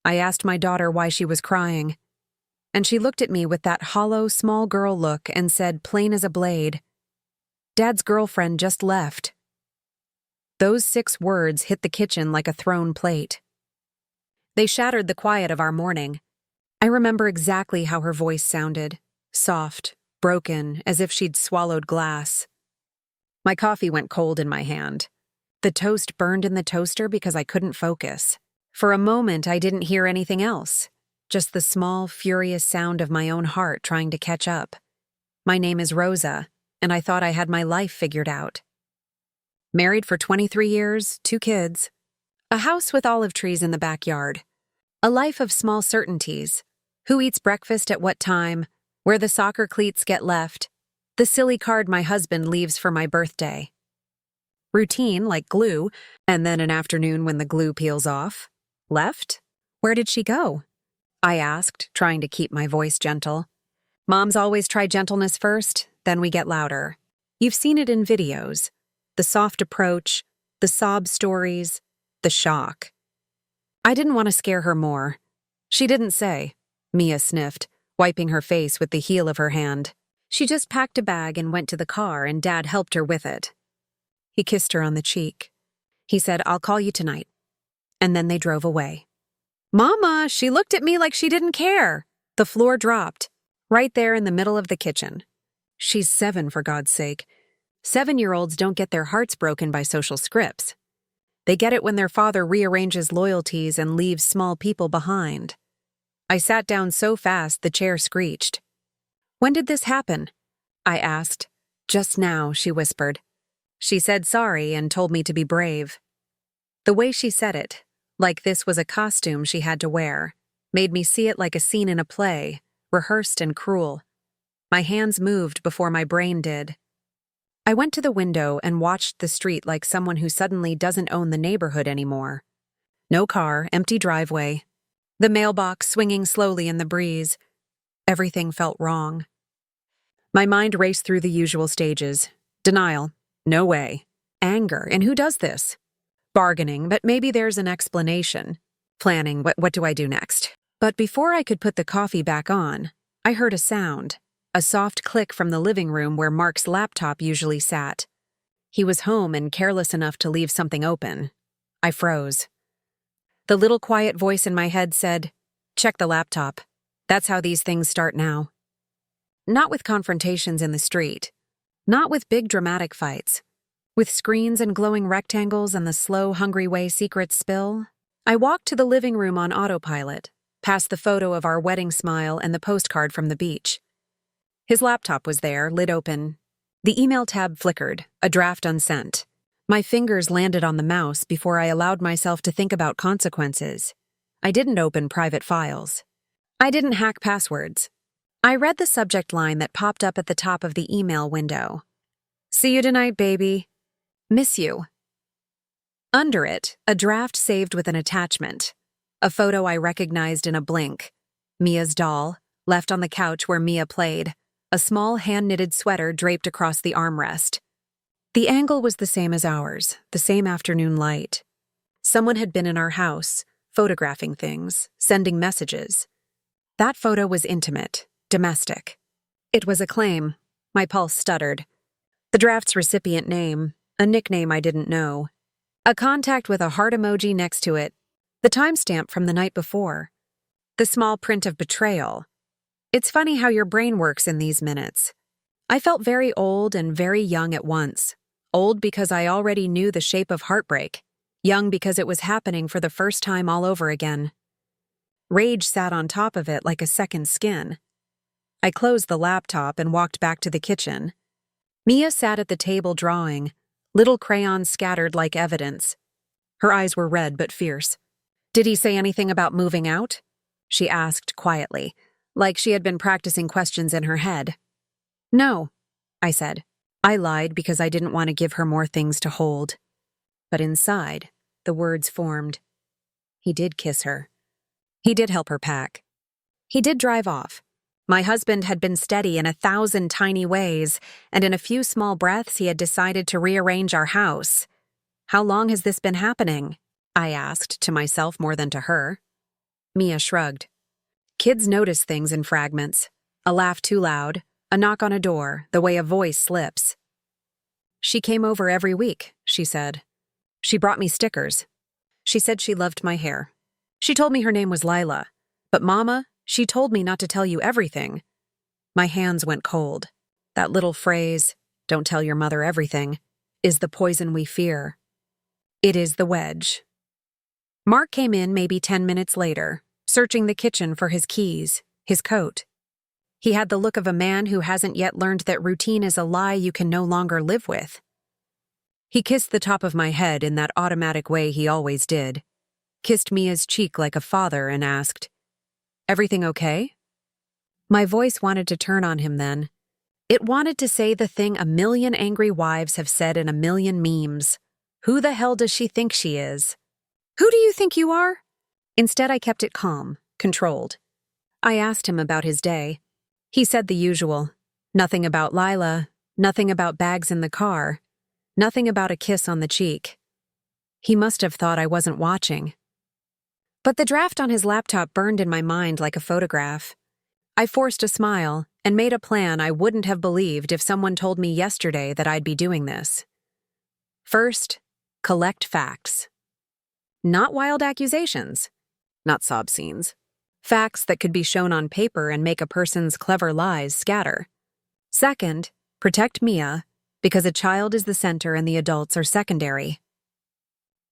I asked my daughter why she was crying, and she looked at me with that hollow, small girl look and said, plain as a blade, "Dad's girlfriend just left." Those 6 words hit the kitchen like a thrown plate. They shattered the quiet of our morning. I remember exactly how her voice sounded, soft, broken, as if she'd swallowed glass. My coffee went cold in my hand. The toast burned in the toaster because I couldn't focus. For a moment, I didn't hear anything else, just the small, furious sound of my own heart trying to catch up. My name is Rosa, and I thought I had my life figured out. Married for 23 years, 2 kids, a house with olive trees in the backyard, a life of small certainties, who eats breakfast at what time, where the soccer cleats get left, the silly card my husband leaves for my birthday. Routine like glue, and then an afternoon when the glue peels off. Left? Where did she go? I asked, trying to keep my voice gentle. Moms always try gentleness first, then we get louder. You've seen it in videos. The soft approach, the sob stories, the shock. I didn't want to scare her more. She didn't say, Mia sniffed, wiping her face with the heel of her hand. She just packed a bag and went to the car, and Dad helped her with it. He kissed her on the cheek. He said, "I'll call you tonight." And then they drove away. Mama, she looked at me like she didn't care. The floor dropped, right there in the middle of the kitchen. She's 7, for God's sake. 7-year-olds don't get their hearts broken by social scripts. They get it when their father rearranges loyalties and leaves small people behind. I sat down so fast the chair screeched. "When did this happen?" I asked. "Just now," she whispered. She said sorry and told me to be brave. The way she said it, like this was a costume she had to wear, made me see it like a scene in a play, rehearsed and cruel. My hands moved before my brain did. I went to the window and watched the street like someone who suddenly doesn't own the neighborhood anymore. No car, empty driveway. The mailbox swinging slowly in the breeze. Everything felt wrong. My mind raced through the usual stages. Denial. No way. Anger. And who does this? Bargaining, but maybe there's an explanation. Planning. What do I do next? But before I could put the coffee back on, I heard a sound. A soft click from the living room where Mark's laptop usually sat. He was home and careless enough to leave something open. I froze. The little quiet voice in my head said, "Check the laptop. That's how these things start now." Not with confrontations in the street. Not with big dramatic fights. With screens and glowing rectangles and the slow, hungry way secrets spill. I walked to the living room on autopilot, past the photo of our wedding smile and the postcard from the beach. His laptop was there, lid open. The email tab flickered, a draft unsent. My fingers landed on the mouse before I allowed myself to think about consequences. I didn't open private files. I didn't hack passwords. I read the subject line that popped up at the top of the email window. "See you tonight, baby. Miss you." Under it, a draft saved with an attachment. A photo I recognized in a blink. Mia's doll, left on the couch where Mia played. A small hand-knitted sweater draped across the armrest. The angle was the same as ours, the same afternoon light. Someone had been in our house, photographing things, sending messages. That photo was intimate, domestic. It was a claim. My pulse stuttered. The draft's recipient name, a nickname I didn't know. A contact with a heart emoji next to it. The timestamp from the night before. The small print of betrayal. It's funny how your brain works in these minutes. I felt very old and very young at once. Old because I already knew the shape of heartbreak. Young because it was happening for the first time all over again. Rage sat on top of it like a second skin. I closed the laptop and walked back to the kitchen. Mia sat at the table drawing, little crayons scattered like evidence. Her eyes were red but fierce. "Did he say anything about moving out?" she asked quietly, like she had been practicing questions in her head. "No," I said. I lied because I didn't want to give her more things to hold. But inside, the words formed. He did kiss her. He did help her pack. He did drive off. My husband had been steady in 1,000 tiny ways, and in a few small breaths he had decided to rearrange our house. How long has this been happening? I asked, to myself more than to her. Mia shrugged. Kids notice things in fragments. A laugh too loud, a knock on a door, the way a voice slips. She came over every week, she said. She brought me stickers. She said she loved my hair. She told me her name was Lila. But Mama, she told me not to tell you everything. My hands went cold. That little phrase, "Don't tell your mother everything," is the poison we fear. It is the wedge. Mark came in maybe 10 minutes later, searching the kitchen for his keys, his coat. He had the look of a man who hasn't yet learned that routine is a lie you can no longer live with. He kissed the top of my head in that automatic way he always did, kissed Mia's cheek like a father and asked, "Everything okay?" My voice wanted to turn on him then. It wanted to say the thing a million angry wives have said in a million memes. Who the hell does she think she is? Who do you think you are? Instead, I kept it calm, controlled. I asked him about his day. He said the usual. Nothing about Lila, nothing about bags in the car, nothing about a kiss on the cheek. He must have thought I wasn't watching. But the draft on his laptop burned in my mind like a photograph. I forced a smile and made a plan I wouldn't have believed if someone told me yesterday that I'd be doing this. First, collect facts. Not wild accusations, not sob scenes. Facts that could be shown on paper and make a person's clever lies scatter. Second, protect Mia, because a child is the center and the adults are secondary.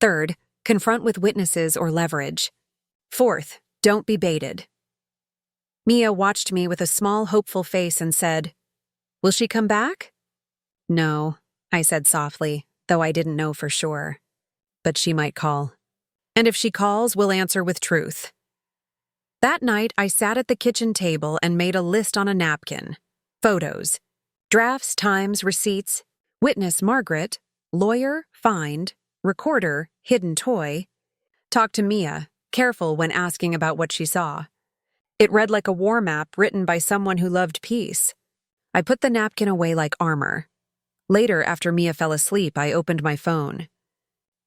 Third, confront with witnesses or leverage. Fourth, don't be baited. Mia watched me with a small, hopeful face and said, "Will she come back?" "No," I said softly, though I didn't know for sure. "But she might call. And if she calls, we'll answer with truth." That night, I sat at the kitchen table and made a list on a napkin. Photos. Drafts, times, receipts. Witness Margaret. Lawyer, find. Recorder, hidden toy. Talk to Mia, careful when asking about what she saw. It read like a war map written by someone who loved peace. I put the napkin away like armor. Later, after Mia fell asleep, I opened my phone.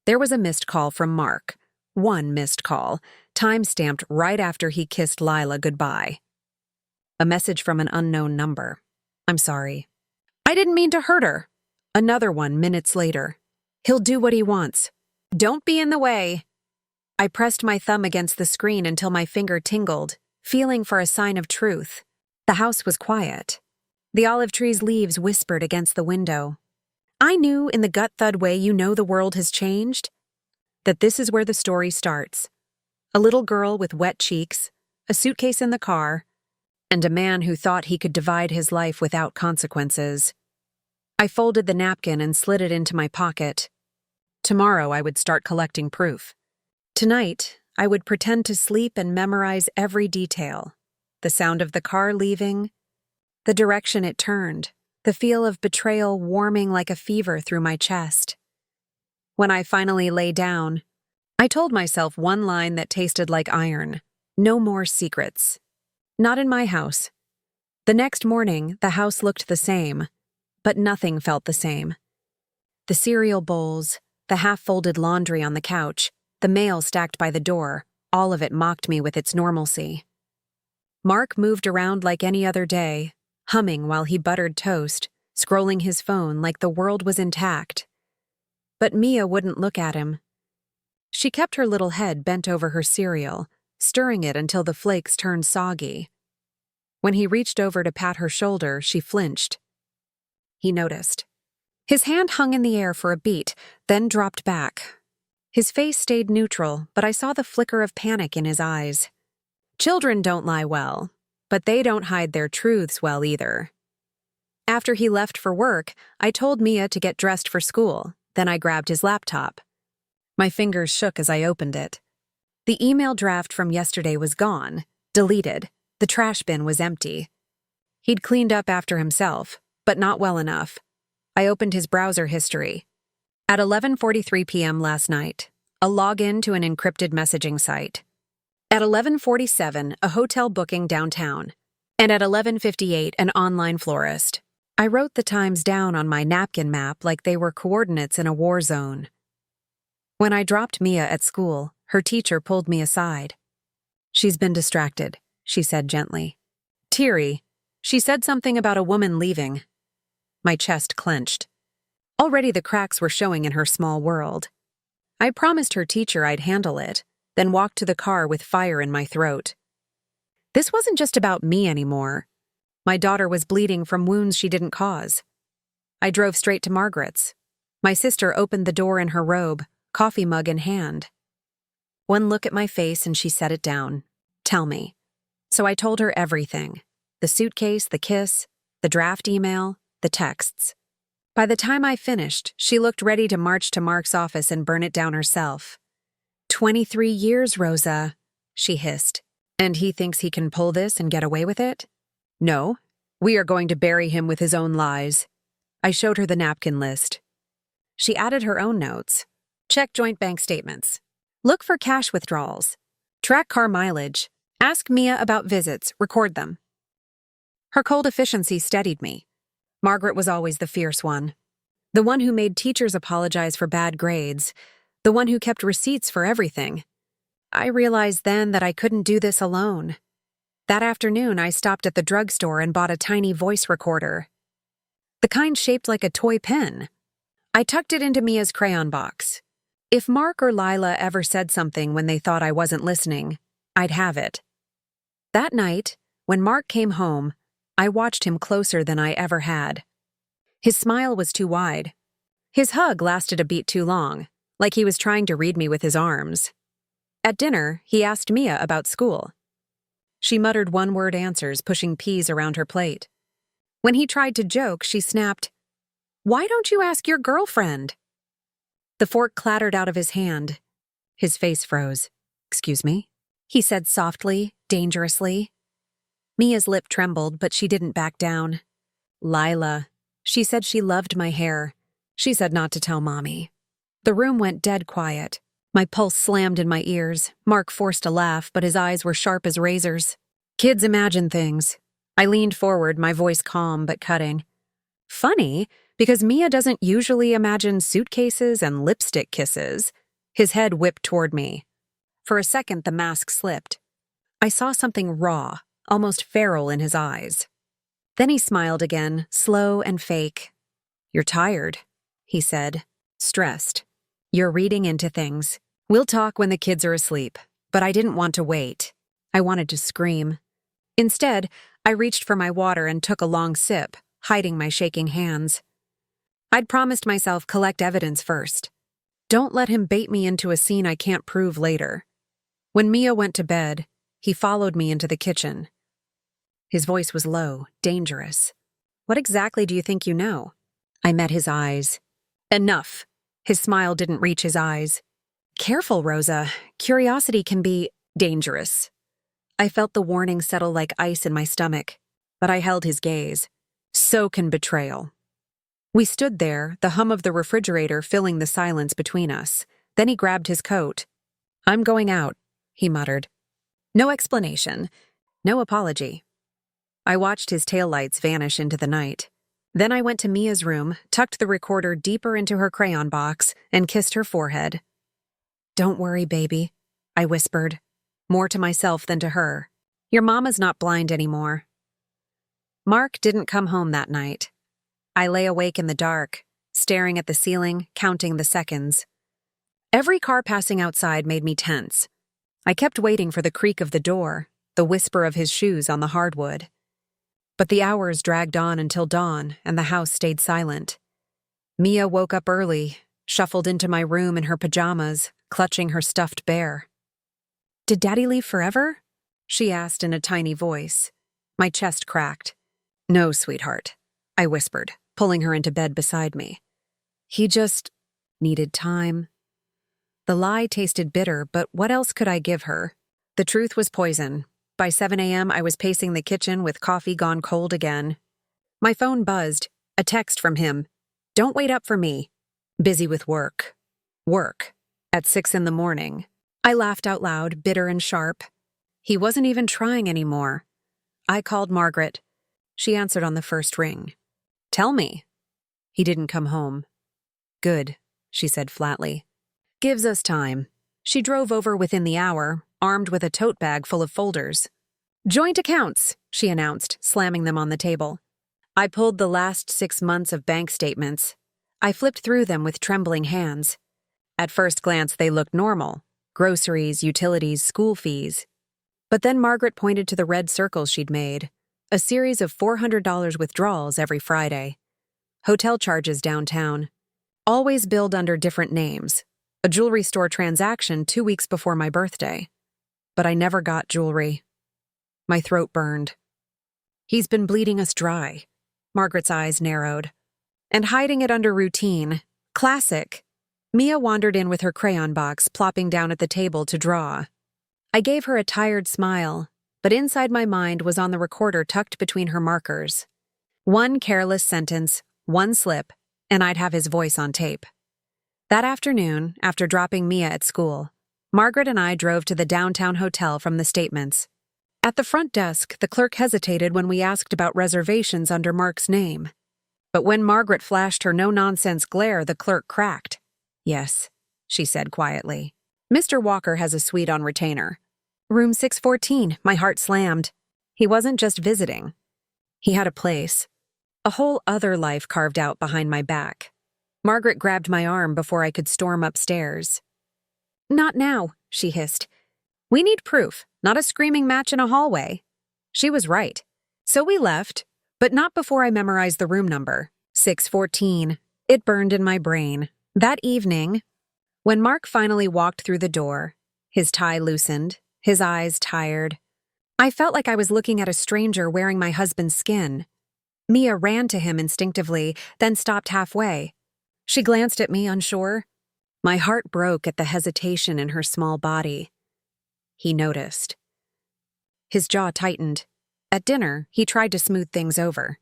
There was a missed call from Mark. One missed call, time-stamped right after he kissed Lila goodbye. A message from an unknown number. "I'm sorry. I didn't mean to hurt her." Another one minutes later. "He'll do what he wants. Don't be in the way." I pressed my thumb against the screen until my finger tingled, feeling for a sign of truth. The house was quiet. The olive tree's leaves whispered against the window. I knew in the gut-thud way you know the world has changed, that this is where the story starts. A little girl with wet cheeks, a suitcase in the car, and a man who thought he could divide his life without consequences. I folded the napkin and slid it into my pocket. Tomorrow I would start collecting proof. Tonight, I would pretend to sleep and memorize every detail. The sound of the car leaving, the direction it turned, the feel of betrayal warming like a fever through my chest. When I finally lay down, I told myself one line that tasted like iron. No more secrets. Not in my house. The next morning, the house looked the same, but nothing felt the same. The cereal bowls, the half-folded laundry on the couch, the mail stacked by the door, all of it mocked me with its normalcy. Mark moved around like any other day, humming while he buttered toast, scrolling his phone like the world was intact. But Mia wouldn't look at him. She kept her little head bent over her cereal, stirring it until the flakes turned soggy. When he reached over to pat her shoulder, she flinched. He noticed. His hand hung in the air for a beat, then dropped back. His face stayed neutral, but I saw the flicker of panic in his eyes. Children don't lie well, but they don't hide their truths well either. After he left for work, I told Mia to get dressed for school. Then I grabbed his laptop. My fingers shook as I opened it. The email draft from yesterday was gone, deleted. The trash bin was empty. He'd cleaned up after himself, but not well enough. I opened his browser history. At 11:43 p.m. last night, a login to an encrypted messaging site. At 11:47, a hotel booking downtown. And at 11:58, an online florist. I wrote the times down on my napkin map like they were coordinates in a war zone. When I dropped Mia at school, her teacher pulled me aside. She's been distracted, she said gently. Teary, she said something about a woman leaving. My chest clenched. Already the cracks were showing in her small world. I promised her teacher I'd handle it, then walked to the car with fire in my throat. This wasn't just about me anymore. My daughter was bleeding from wounds she didn't cause. I drove straight to Margaret's. My sister opened the door in her robe, coffee mug in hand. One look at my face and she set it down. Tell me. So I told her everything. The suitcase, the kiss, the draft email, the texts. By the time I finished, she looked ready to march to Mark's office and burn it down herself. 23 years, Rosa, she hissed. And he thinks he can pull this and get away with it? No, we are going to bury him with his own lies. I showed her the napkin list. She added her own notes. Check joint bank statements. Look for cash withdrawals. Track car mileage. Ask Mia about visits. Record them. Her cold efficiency steadied me. Margaret was always the fierce one. The one who made teachers apologize for bad grades. The one who kept receipts for everything. I realized then that I couldn't do this alone. That afternoon, I stopped at the drugstore and bought a tiny voice recorder. The kind shaped like a toy pen. I tucked it into Mia's crayon box. If Mark or Lila ever said something when they thought I wasn't listening, I'd have it. That night, when Mark came home, I watched him closer than I ever had. His smile was too wide. His hug lasted a beat too long, like he was trying to read me with his arms. At dinner, he asked Mia about school. She muttered one-word answers, pushing peas around her plate. When he tried to joke, she snapped, "Why don't you ask your girlfriend?" The fork clattered out of his hand. His face froze. "Excuse me?" he said softly, dangerously. Mia's lip trembled, but she didn't back down. "Lila. She said she loved my hair. She said not to tell Mommy." The room went dead quiet. My pulse slammed in my ears. Mark forced a laugh, but his eyes were sharp as razors. Kids imagine things. I leaned forward, my voice calm but cutting. Funny, because Mia doesn't usually imagine suitcases and lipstick kisses. His head whipped toward me. For a second, the mask slipped. I saw something raw, almost feral in his eyes. Then he smiled again, slow and fake. "You're tired," he said, stressed. "You're reading into things. We'll talk when the kids are asleep." But I didn't want to wait. I wanted to scream. Instead, I reached for my water and took a long sip, hiding my shaking hands. I'd promised myself collect evidence first. Don't let him bait me into a scene I can't prove later. When Mia went to bed, he followed me into the kitchen. His voice was low, dangerous. "What exactly do you think you know?" I met his eyes. "Enough." His smile didn't reach his eyes. "Careful, Rosa. Curiosity can be dangerous." I felt the warning settle like ice in my stomach, but I held his gaze. So can betrayal. We stood there, the hum of the refrigerator filling the silence between us. Then he grabbed his coat. "I'm going out," he muttered. No explanation, no apology. I watched his taillights vanish into the night. Then I went to Mia's room, tucked the recorder deeper into her crayon box, and kissed her forehead. "Don't worry, baby," I whispered, more to myself than to her. "Your mama's not blind anymore." Mark didn't come home that night. I lay awake in the dark, staring at the ceiling, counting the seconds. Every car passing outside made me tense. I kept waiting for the creak of the door, the whisper of his shoes on the hardwood. But the hours dragged on until dawn, and the house stayed silent. Mia woke up early, shuffled into my room in her pajamas, clutching her stuffed bear. "Did Daddy leave forever?" she asked in a tiny voice. My chest cracked. "No, sweetheart," I whispered, pulling her into bed beside me. "He just needed time." The lie tasted bitter, but what else could I give her? The truth was poison. By 7 a.m., I was pacing the kitchen with coffee gone cold again. My phone buzzed. A text from him. "Don't wait up for me. Busy with work." Work. At 6 in the morning. I laughed out loud, bitter and sharp. He wasn't even trying anymore. I called Margaret. She answered on the first ring. "Tell me." He didn't come home. "Good," she said flatly. "Gives us time." She drove over within the hour, armed with a tote bag full of folders. "Joint accounts," she announced, slamming them on the table. I pulled the last 6 months of bank statements. I flipped through them with trembling hands. At first glance, they looked normal: groceries, utilities, school fees. But then Margaret pointed to the red circles she'd made, a series of $400 withdrawals every Friday. Hotel charges downtown, always billed under different names. A jewelry store transaction 2 weeks before my birthday. But I never got jewelry. My throat burned. "He's been bleeding us dry." Margaret's eyes narrowed. "And hiding it under routine. Classic." Mia wandered in with her crayon box, plopping down at the table to draw. I gave her a tired smile, but inside my mind was on the recorder tucked between her markers. One careless sentence, one slip, and I'd have his voice on tape. That afternoon, after dropping Mia at school, Margaret and I drove to the downtown hotel from the statements. At the front desk, the clerk hesitated when we asked about reservations under Mark's name. But when Margaret flashed her no-nonsense glare, the clerk cracked. "Yes," she said quietly. "Mr. Walker has a suite on retainer. Room 614, my heart slammed. He wasn't just visiting. He had a place. A whole other life carved out behind my back." Margaret grabbed my arm before I could storm upstairs. "Not now," she hissed. "We need proof, not a screaming match in a hallway." She was right. So we left, but not before I memorized the room number, 614. It burned in my brain. That evening, when Mark finally walked through the door, his tie loosened, his eyes tired, I felt like I was looking at a stranger wearing my husband's skin. Mia ran to him instinctively, then stopped halfway. She glanced at me, unsure. My heart broke at the hesitation in her small body. He noticed. His jaw tightened. At dinner, he tried to smooth things over.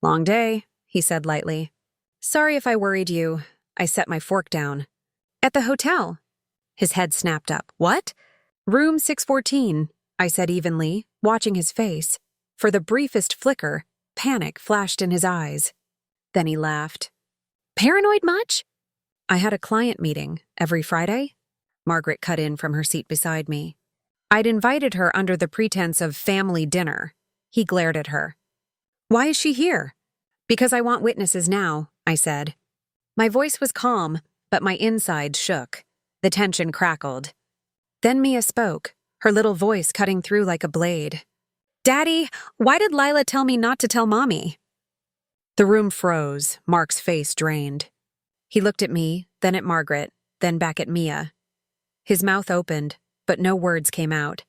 "Long day," he said lightly. "Sorry if I worried you." I set my fork down. "At the hotel." His head snapped up. "What?" "Room 614, I said evenly, watching his face. For the briefest flicker, panic flashed in his eyes. Then he laughed. "Paranoid much?" "I had a client meeting every Friday." Margaret cut in from her seat beside me. I'd invited her under the pretense of family dinner. He glared at her. "Why is she here?" "Because I want witnesses now," I said. My voice was calm, but my insides shook. The tension crackled. Then Mia spoke, her little voice cutting through like a blade. "Daddy, why did Lila tell me not to tell Mommy?" The room froze, Mark's face drained. He looked at me, then at Margaret, then back at Mia. His mouth opened, but no words came out.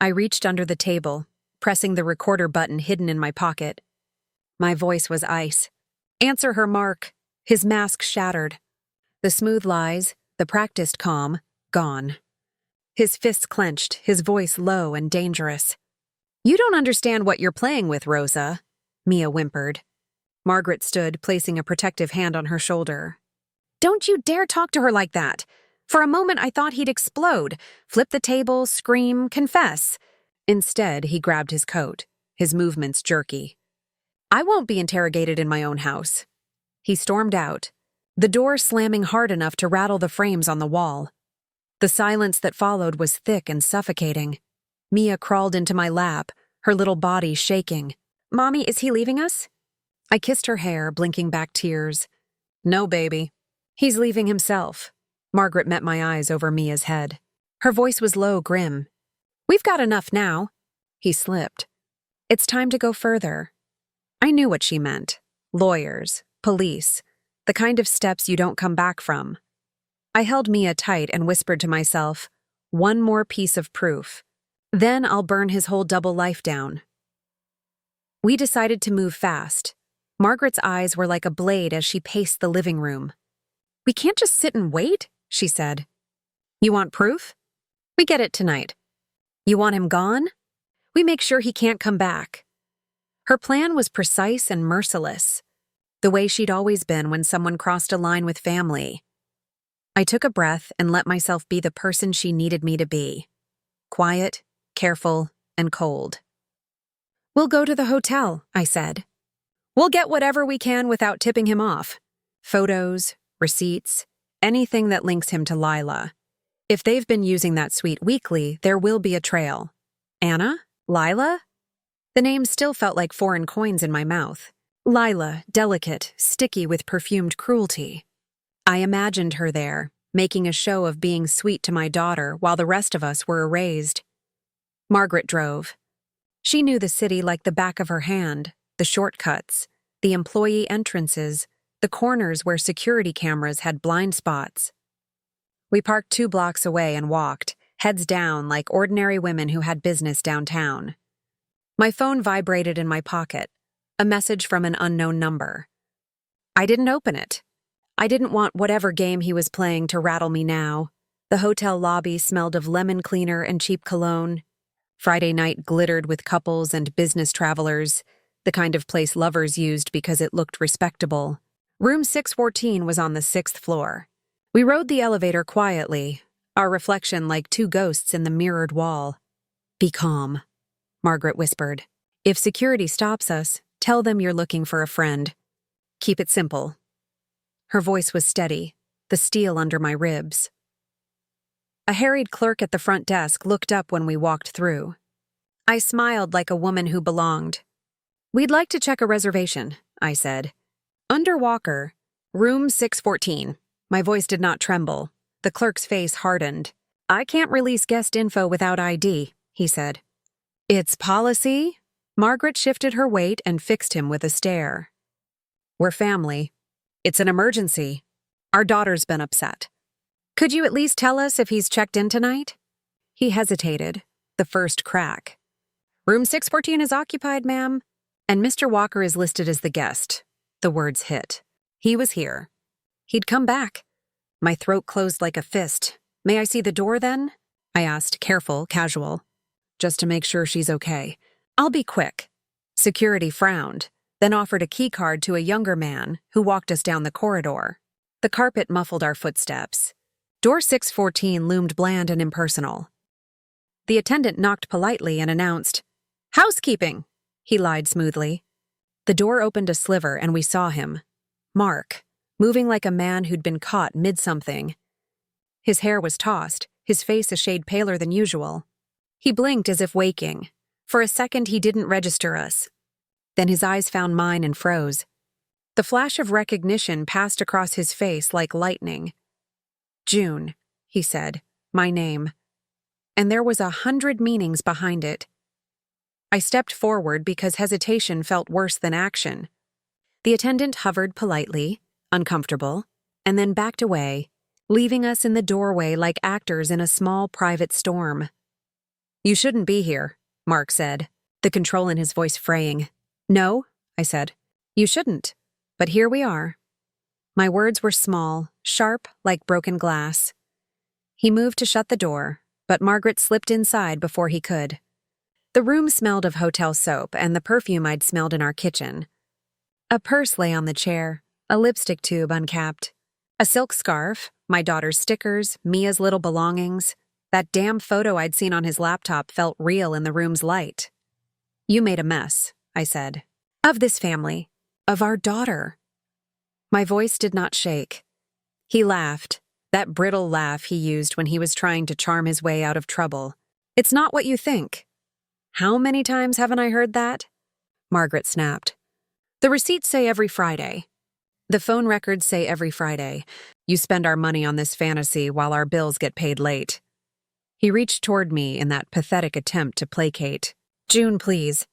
I reached under the table, pressing the recorder button hidden in my pocket. My voice was ice. "Answer her, Mark." His mask shattered. The smooth lies, the practiced calm, gone. His fists clenched, his voice low and dangerous. "You don't understand what you're playing with, Rosa," Mia whimpered. Margaret stood, placing a protective hand on her shoulder. "Don't you dare talk to her like that." For a moment I thought he'd explode, flip the table, scream, confess. Instead, he grabbed his coat, his movements jerky. "I won't be interrogated in my own house." He stormed out, the door slamming hard enough to rattle the frames on the wall. The silence that followed was thick and suffocating. Mia crawled into my lap, her little body shaking. "Mommy, is he leaving us?" I kissed her hair, blinking back tears. "No, baby. He's leaving himself." Margaret met my eyes over Mia's head. Her voice was low, grim. "We've got enough now." He slipped. "It's time to go further." I knew what she meant. Lawyers, police, the kind of steps you don't come back from. I held Mia tight and whispered to myself, "One more piece of proof. Then I'll burn his whole double life down." We decided to move fast. Margaret's eyes were like a blade as she paced the living room. "We can't just sit and wait," she said. "You want proof? We get it tonight. You want him gone? We make sure he can't come back." Her plan was precise and merciless, the way she'd always been when someone crossed a line with family. I took a breath and let myself be the person she needed me to be. Quiet, careful, and cold. "We'll go to the hotel," I said. "We'll get whatever we can without tipping him off. Photos, receipts, anything that links him to Lila. If they've been using that suite weekly, there will be a trail. Anna? Lila? The name still felt like foreign coins in my mouth. Lila, delicate, sticky with perfumed cruelty. I imagined her there, making a show of being sweet to my daughter while the rest of us were erased. Margaret drove. She knew the city like the back of her hand, the shortcuts, the employee entrances, the corners where security cameras had blind spots. We parked 2 blocks away and walked, heads down like ordinary women who had business downtown. My phone vibrated in my pocket, a message from an unknown number. I didn't open it. I didn't want whatever game he was playing to rattle me now. The hotel lobby smelled of lemon cleaner and cheap cologne. Friday night glittered with couples and business travelers, the kind of place lovers used because it looked respectable. Room 614 was on the 6th floor. We rode the elevator quietly, our reflection like 2 ghosts in the mirrored wall. "Be calm," Margaret whispered. "If security stops us, tell them you're looking for a friend. Keep it simple." Her voice was steady, the steel under my ribs. A harried clerk at the front desk looked up when we walked through. I smiled like a woman who belonged. "We'd like to check a reservation," I said. "Under Walker, room 614. My voice did not tremble. The clerk's face hardened. "I can't release guest info without ID," he said. "It's policy?" Margaret shifted her weight and fixed him with a stare. "We're family. It's an emergency. Our daughter's been upset. Could you at least tell us if he's checked in tonight?" He hesitated, the first crack. "Room 614 is occupied, ma'am, and Mr. Walker is listed as the guest." The words hit. He was here. He'd come back. My throat closed like a fist. "May I see the door, then?" I asked, careful, casual. "Just to make sure she's okay." "I'll be quick." Security frowned, then offered a keycard to a younger man who walked us down the corridor. The carpet muffled our footsteps. Door 614 loomed bland and impersonal. The attendant knocked politely and announced, "Housekeeping." He lied smoothly. The door opened a sliver and we saw him. Mark, moving like a man who'd been caught mid-something. His hair was tossed, his face a shade paler than usual. He blinked as if waking. For a second he didn't register us. Then his eyes found mine and froze. The flash of recognition passed across his face like lightning. "June," he said, my name. And there was 100 meanings behind it. I stepped forward because hesitation felt worse than action. The attendant hovered politely, uncomfortable, and then backed away, leaving us in the doorway like actors in a small private storm. "You shouldn't be here," Mark said, the control in his voice fraying. "No," I said. "You shouldn't. But here we are." My words were small, sharp like broken glass. He moved to shut the door, but Margaret slipped inside before he could. The room smelled of hotel soap and the perfume I'd smelled in our kitchen. A purse lay on the chair, a lipstick tube uncapped. A silk scarf, my daughter's stickers, Mia's little belongings. That damn photo I'd seen on his laptop felt real in the room's light. "You made a mess," I said. "Of this family. Of our daughter." My voice did not shake. He laughed, that brittle laugh he used when he was trying to charm his way out of trouble. "It's not what you think." "How many times haven't I heard that?" Margaret snapped. "The receipts say every Friday. The phone records say every Friday. You spend our money on this fantasy while our bills get paid late." He reached toward me in that pathetic attempt to placate. "June, please.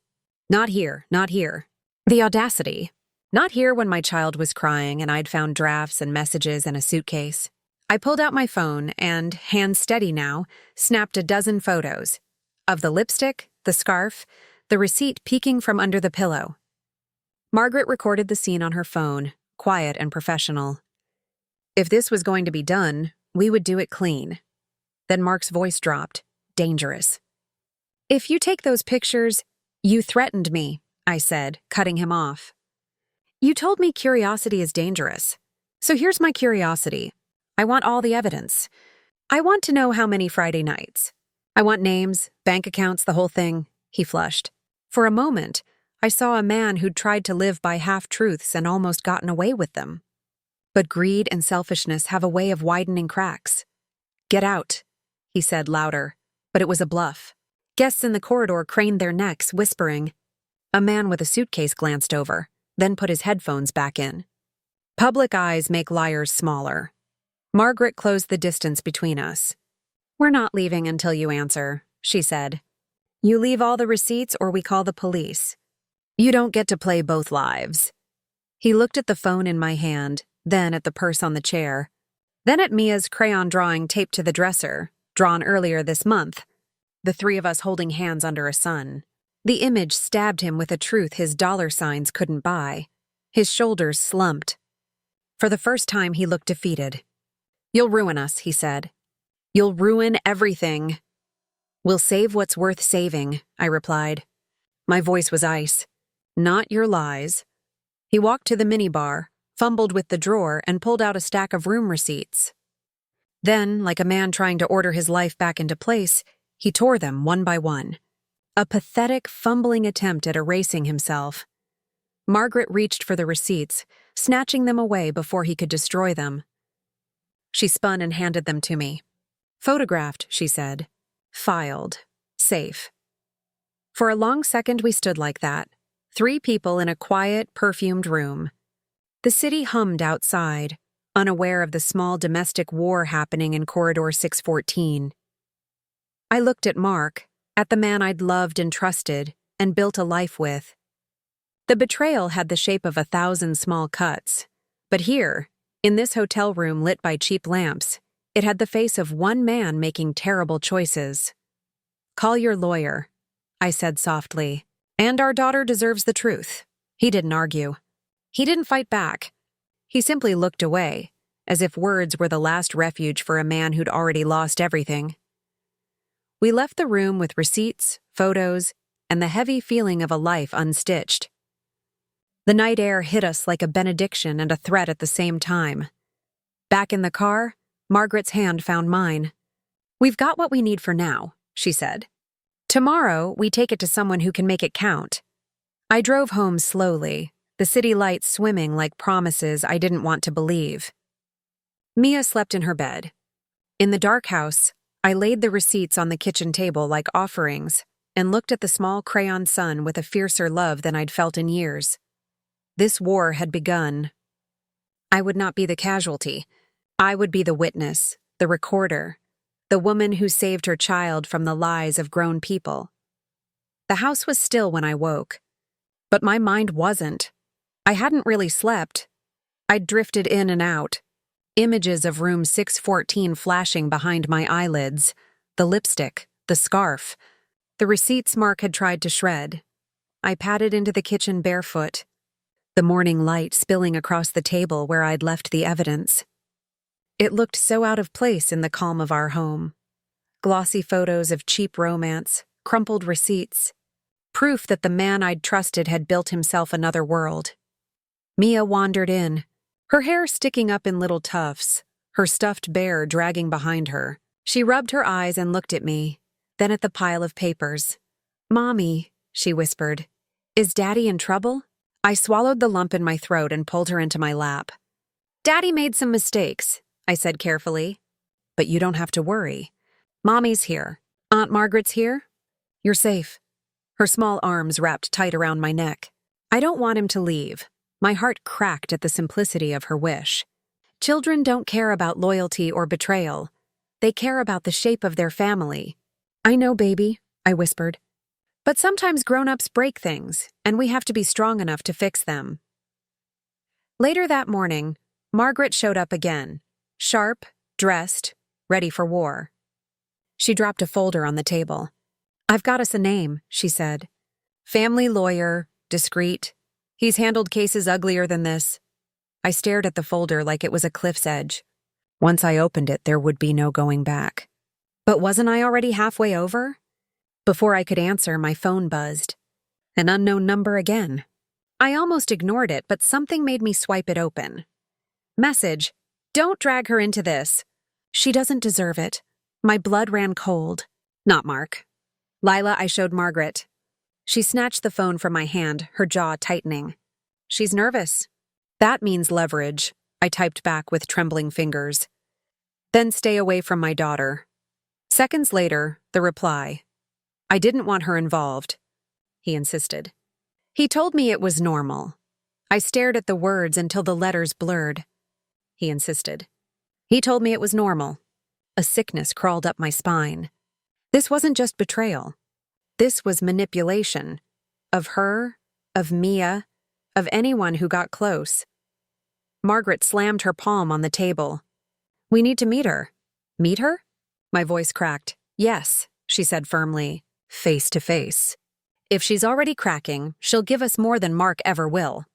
Not here, not here." The audacity. Not here when my child was crying and I'd found drafts and messages in a suitcase. I pulled out my phone and, hands steady now, snapped a dozen photos. Of the lipstick, the scarf, the receipt peeking from under the pillow. Margaret recorded the scene on her phone, quiet and professional. If this was going to be done, we would do it clean. Then Mark's voice dropped, dangerous. "If you take those pictures, you threatened me," I said, cutting him off. "You told me curiosity is dangerous. So here's my curiosity. I want all the evidence. I want to know how many Friday nights. I want names, bank accounts, the whole thing." He flushed. For a moment, I saw a man who'd tried to live by half-truths and almost gotten away with them. But greed and selfishness have a way of widening cracks. "Get out," he said louder, but it was a bluff. Guests in the corridor craned their necks, whispering. A man with a suitcase glanced over, then put his headphones back in. Public eyes make liars smaller. Margaret closed the distance between us. We're not leaving until you answer, she said. You leave all the receipts or we call the police. You don't get to play both lives. He looked at the phone in my hand, then at the purse on the chair, then at Mia's crayon drawing taped to the dresser, drawn earlier this month, the three of us holding hands under a sun. The image stabbed him with a truth his dollar signs couldn't buy. His shoulders slumped. For the first time, he looked defeated. You'll ruin us, he said. You'll ruin everything. We'll save what's worth saving, I replied. My voice was ice. Not your lies. He walked to the minibar, fumbled with the drawer, and pulled out a stack of room receipts. Then, like a man trying to order his life back into place, he tore them one by one. A pathetic, fumbling attempt at erasing himself. Margaret reached for the receipts, snatching them away before he could destroy them. She spun and handed them to me. Photographed, she said. Filed. Safe. For a long second we stood like that, 3 people in a quiet, perfumed room. The city hummed outside, unaware of the small domestic war happening in Corridor 614. I looked at Mark, at the man I'd loved and trusted and built a life with. The betrayal had the shape of 1,000 small cuts, but here, in this hotel room lit by cheap lamps, it had the face of one man making terrible choices. Call your lawyer, I said softly, and our daughter deserves the truth. He didn't argue. He didn't fight back. He simply looked away, as if words were the last refuge for a man who'd already lost everything. We left the room with receipts, photos, and the heavy feeling of a life unstitched. The night air hit us like a benediction and a threat at the same time. Back in the car, Margaret's hand found mine. We've got what we need for now, she said. Tomorrow, we take it to someone who can make it count. I drove home slowly, the city lights swimming like promises I didn't want to believe. Mia slept in her bed. In the dark house, I laid the receipts on the kitchen table like offerings and looked at the small crayon sun with a fiercer love than I'd felt in years. This war had begun. I would not be the casualty. I would be the witness, the recorder, the woman who saved her child from the lies of grown people. The house was still when I woke, but my mind wasn't. I hadn't really slept. I'd drifted in and out, images of room 614 flashing behind my eyelids, the lipstick, the scarf, the receipts Mark had tried to shred. I padded into the kitchen barefoot, the morning light spilling across the table where I'd left the evidence. It looked so out of place in the calm of our home. Glossy photos of cheap romance, crumpled receipts, proof that the man I'd trusted had built himself another world. Mia wandered in, her hair sticking up in little tufts, her stuffed bear dragging behind her. She rubbed her eyes and looked at me, then at the pile of papers. "Mommy," she whispered, "is Daddy in trouble?" I swallowed the lump in my throat and pulled her into my lap. "Daddy made some mistakes," I said carefully. "But you don't have to worry. Mommy's here. Aunt Margaret's here. You're safe." Her small arms wrapped tight around my neck. I don't want him to leave. My heart cracked at the simplicity of her wish. Children don't care about loyalty or betrayal. They care about the shape of their family. "I know, baby," I whispered. "But sometimes grown-ups break things, and we have to be strong enough to fix them." Later that morning, Margaret showed up again, sharp, dressed, ready for war. She dropped a folder on the table. "I've got us a name," she said. "Family lawyer, discreet. He's handled cases uglier than this." I stared at the folder like it was a cliff's edge. Once I opened it, there would be no going back. But wasn't I already halfway over? Before I could answer, my phone buzzed. An unknown number again. I almost ignored it, but something made me swipe it open. Message: "Don't drag her into this. She doesn't deserve it." My blood ran cold. Not Mark. "Lila," I showed Margaret. She snatched the phone from my hand, her jaw tightening. "She's nervous." "That means leverage," I typed back with trembling fingers. "Then stay away from my daughter." Seconds later, the reply. I didn't want her involved, he insisted. He told me it was normal. I stared at the words until the letters blurred. He insisted. He told me it was normal. A sickness crawled up my spine. This wasn't just betrayal. This was manipulation. Of her, of Mia, of anyone who got close. Margaret slammed her palm on the table. We need to meet her. Meet her? My voice cracked. Yes, she said firmly. Face to face. If she's already cracking, she'll give us more than Mark ever will.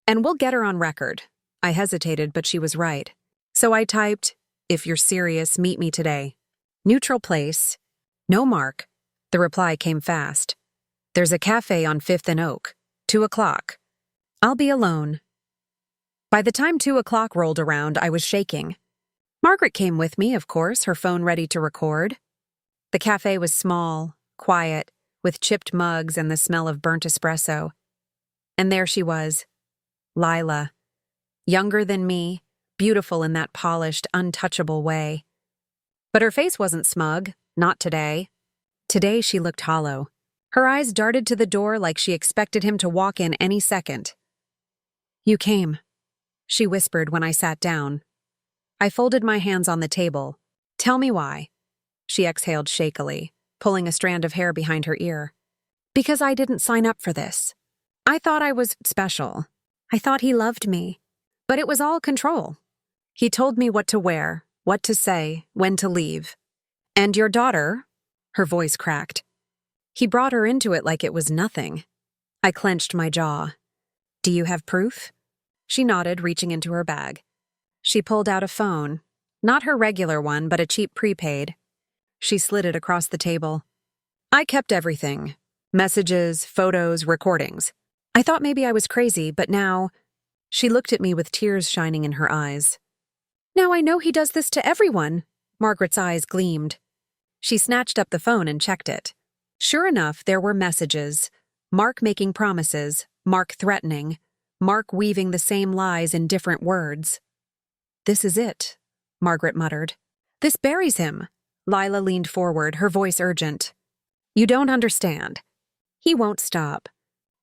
And we'll get her on record. I hesitated, but she was right. So I typed, if you're serious, meet me today. Neutral place. No Mark. The reply came fast. There's a cafe on 5th and Oak. 2 o'clock. I'll be alone. By the time 2 o'clock rolled around, I was shaking. Margaret came with me, of course, her phone ready to record. The cafe was small, quiet, with chipped mugs and the smell of burnt espresso. And there she was, Lila. Younger than me, beautiful in that polished, untouchable way. But her face wasn't smug, not today. Today she looked hollow. Her eyes darted to the door like she expected him to walk in any second. You came, she whispered when I sat down. I folded my hands on the table. Tell me why. She exhaled shakily, pulling a strand of hair behind her ear. Because I didn't sign up for this. I thought I was special. I thought he loved me. But it was all control. He told me what to wear, what to say, when to leave. And your daughter? Her voice cracked. He brought her into it like it was nothing. I clenched my jaw. Do you have proof? She nodded, reaching into her bag. She pulled out a phone. Not her regular one, but a cheap prepaid. She slid it across the table. I kept everything. Messages, photos, recordings. I thought maybe I was crazy, but now... She looked at me with tears shining in her eyes. Now I know he does this to everyone. Margaret's eyes gleamed. She snatched up the phone and checked it. Sure enough, there were messages. Mark making promises, Mark threatening, Mark weaving the same lies in different words. This is it, Margaret muttered. This buries him. Lila leaned forward, her voice urgent. You don't understand. He won't stop.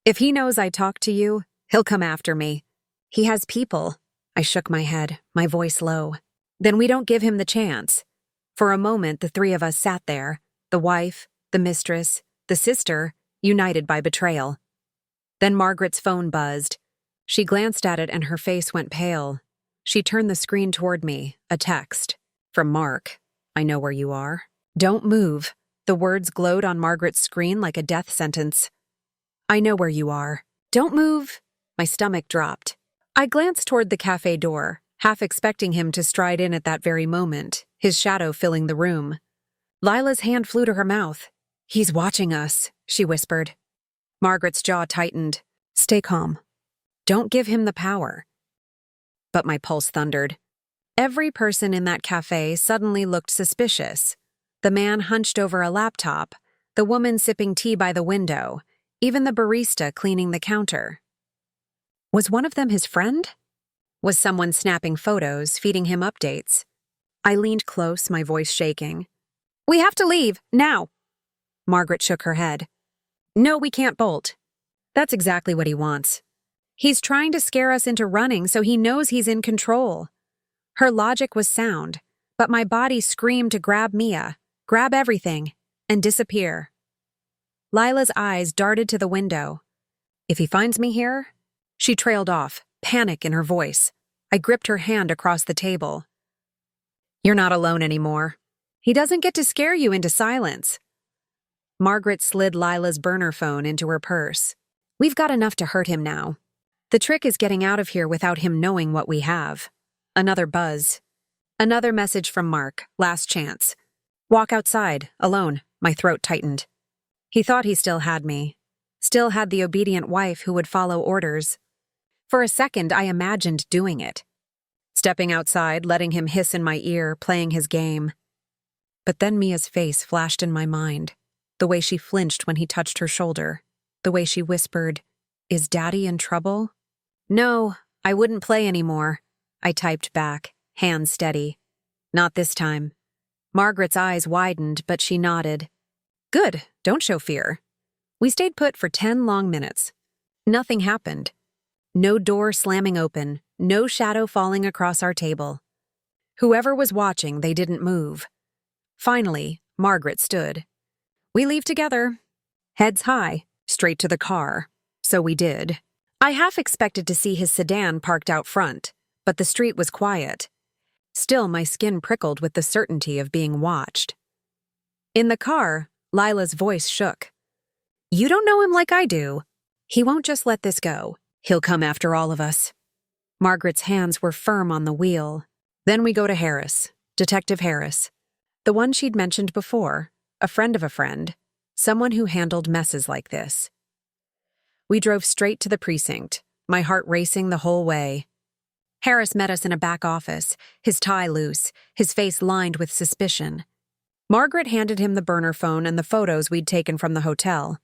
If he knows I talked to you, he'll come after me. He has people. I shook my head, my voice low. Then we don't give him the chance. For a moment, the three of us sat there, the wife, the mistress, the sister, united by betrayal. Then Margaret's phone buzzed. She glanced at it and her face went pale. She turned the screen toward me, a text. From Mark. I know where you are. Don't move. The words glowed on Margaret's screen like a death sentence. I know where you are. Don't move. My stomach dropped. I glanced toward the cafe door, half expecting him to stride in at that very moment, his shadow filling the room. Lila's hand flew to her mouth. He's watching us, she whispered. Margaret's jaw tightened. Stay calm. Don't give him the power. But my pulse thundered. Every person in that cafe suddenly looked suspicious. The man hunched over a laptop, the woman sipping tea by the window, even the barista cleaning the counter. Was one of them his friend? Was someone snapping photos, feeding him updates? I leaned close, my voice shaking. We have to leave, now. Margaret shook her head. No, we can't bolt. That's exactly what he wants. He's trying to scare us into running so he knows he's in control. Her logic was sound, but my body screamed to grab Mia, grab everything, and disappear. Lila's eyes darted to the window. If he finds me here... She trailed off, panic in her voice. I gripped her hand across the table. You're not alone anymore. He doesn't get to scare you into silence. Margaret slid Lila's burner phone into her purse. We've got enough to hurt him now. The trick is getting out of here without him knowing what we have. Another buzz. Another message from Mark, last chance. Walk outside, alone. My throat tightened. He thought he still had me. Still had the obedient wife who would follow orders. For a second, I imagined doing it. Stepping outside, letting him hiss in my ear, playing his game. But then Mia's face flashed in my mind. The way she flinched when he touched her shoulder. The way she whispered, Is Daddy in trouble? No, I wouldn't play anymore. I typed back, hands steady. Not this time. Margaret's eyes widened, but she nodded. Good, don't show fear. We stayed put for 10 long minutes. Nothing happened. No door slamming open, no shadow falling across our table. Whoever was watching, they didn't move. Finally, Margaret stood. We leave together. Heads high, straight to the car. So we did. I half expected to see his sedan parked out front, but the street was quiet. Still, my skin prickled with the certainty of being watched. In the car, Lila's voice shook. You don't know him like I do. He won't just let this go. He'll come after all of us. Margaret's hands were firm on the wheel. Then we go to Harris, Detective Harris, the one she'd mentioned before, a friend of a friend, someone who handled messes like this. We drove straight to the precinct, my heart racing the whole way. Harris met us in a back office, his tie loose, his face lined with suspicion. Margaret handed him the burner phone and the photos we'd taken from the hotel.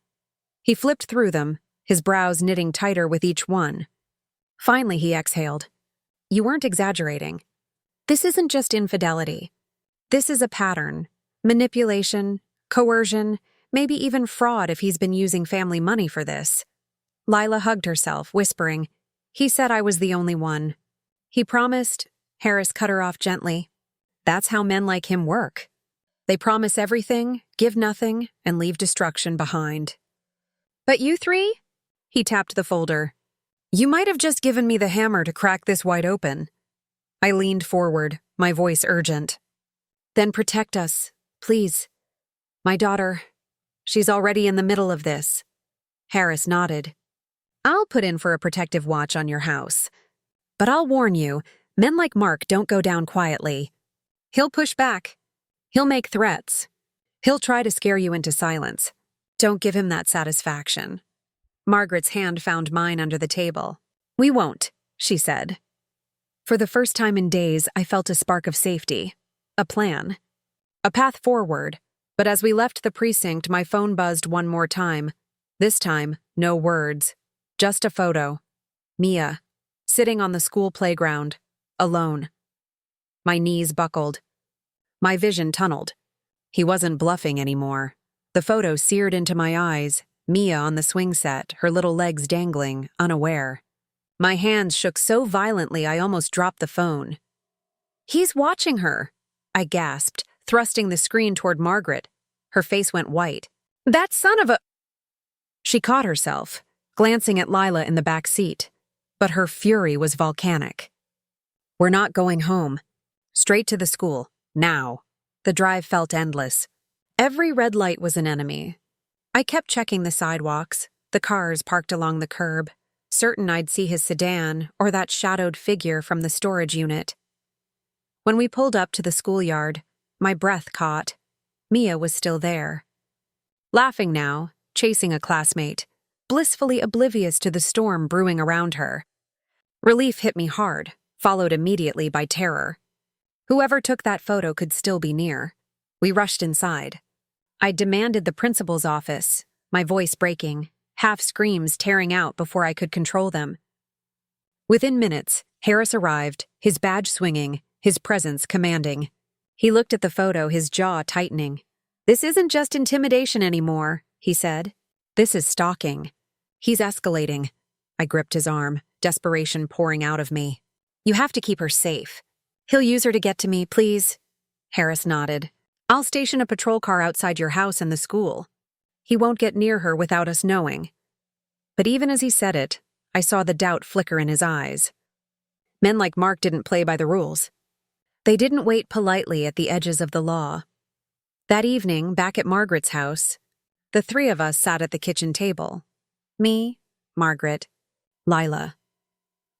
He flipped through them, his brows knitting tighter with each one. Finally, he exhaled. You weren't exaggerating. This isn't just infidelity. This is a pattern. Manipulation, coercion, maybe even fraud if he's been using family money for this. Lila hugged herself, whispering, He said I was the only one. He promised. Harris cut her off gently. That's how men like him work. They promise everything, give nothing, and leave destruction behind. But you three? He tapped the folder. You might have just given me the hammer to crack this wide open. I leaned forward, my voice urgent. Then protect us, please. My daughter, she's already in the middle of this. Harris nodded. I'll put in for a protective watch on your house. But I'll warn you, men like Mark don't go down quietly. He'll push back. He'll make threats. He'll try to scare you into silence. Don't give him that satisfaction. Margaret's hand found mine under the table. We won't, she said. For the first time in days, I felt a spark of safety. A plan. A path forward. But as we left the precinct, my phone buzzed one more time. This time, no words. Just a photo. Mia, sitting on the school playground, alone. My knees buckled. My vision tunneled. He wasn't bluffing anymore. The photo seared into my eyes, Mia on the swing set, her little legs dangling, unaware. My hands shook so violently I almost dropped the phone. He's watching her, I gasped, thrusting the screen toward Margaret. Her face went white. That son of a... She caught herself, glancing at Lila in the back seat. But her fury was volcanic. We're not going home. Straight to the school. Now. The drive felt endless. Every red light was an enemy. I kept checking the sidewalks, the cars parked along the curb, certain I'd see his sedan or that shadowed figure from the storage unit. When we pulled up to the schoolyard, my breath caught. Mia was still there. Laughing now, chasing a classmate, blissfully oblivious to the storm brewing around her. Relief hit me hard, followed immediately by terror. Whoever took that photo could still be near. We rushed inside. I demanded the principal's office, my voice breaking, half screams tearing out before I could control them. Within minutes, Harris arrived, his badge swinging, his presence commanding. He looked at the photo, his jaw tightening. This isn't just intimidation anymore, he said. This is stalking. He's escalating. I gripped his arm, desperation pouring out of me. You have to keep her safe. He'll use her to get to me, please. Harris nodded. I'll station a patrol car outside your house and the school. He won't get near her without us knowing. But even as he said it, I saw the doubt flicker in his eyes. Men like Mark didn't play by the rules. They didn't wait politely at the edges of the law. That evening, back at Margaret's house, the three of us sat at the kitchen table. Me, Margaret, Lila.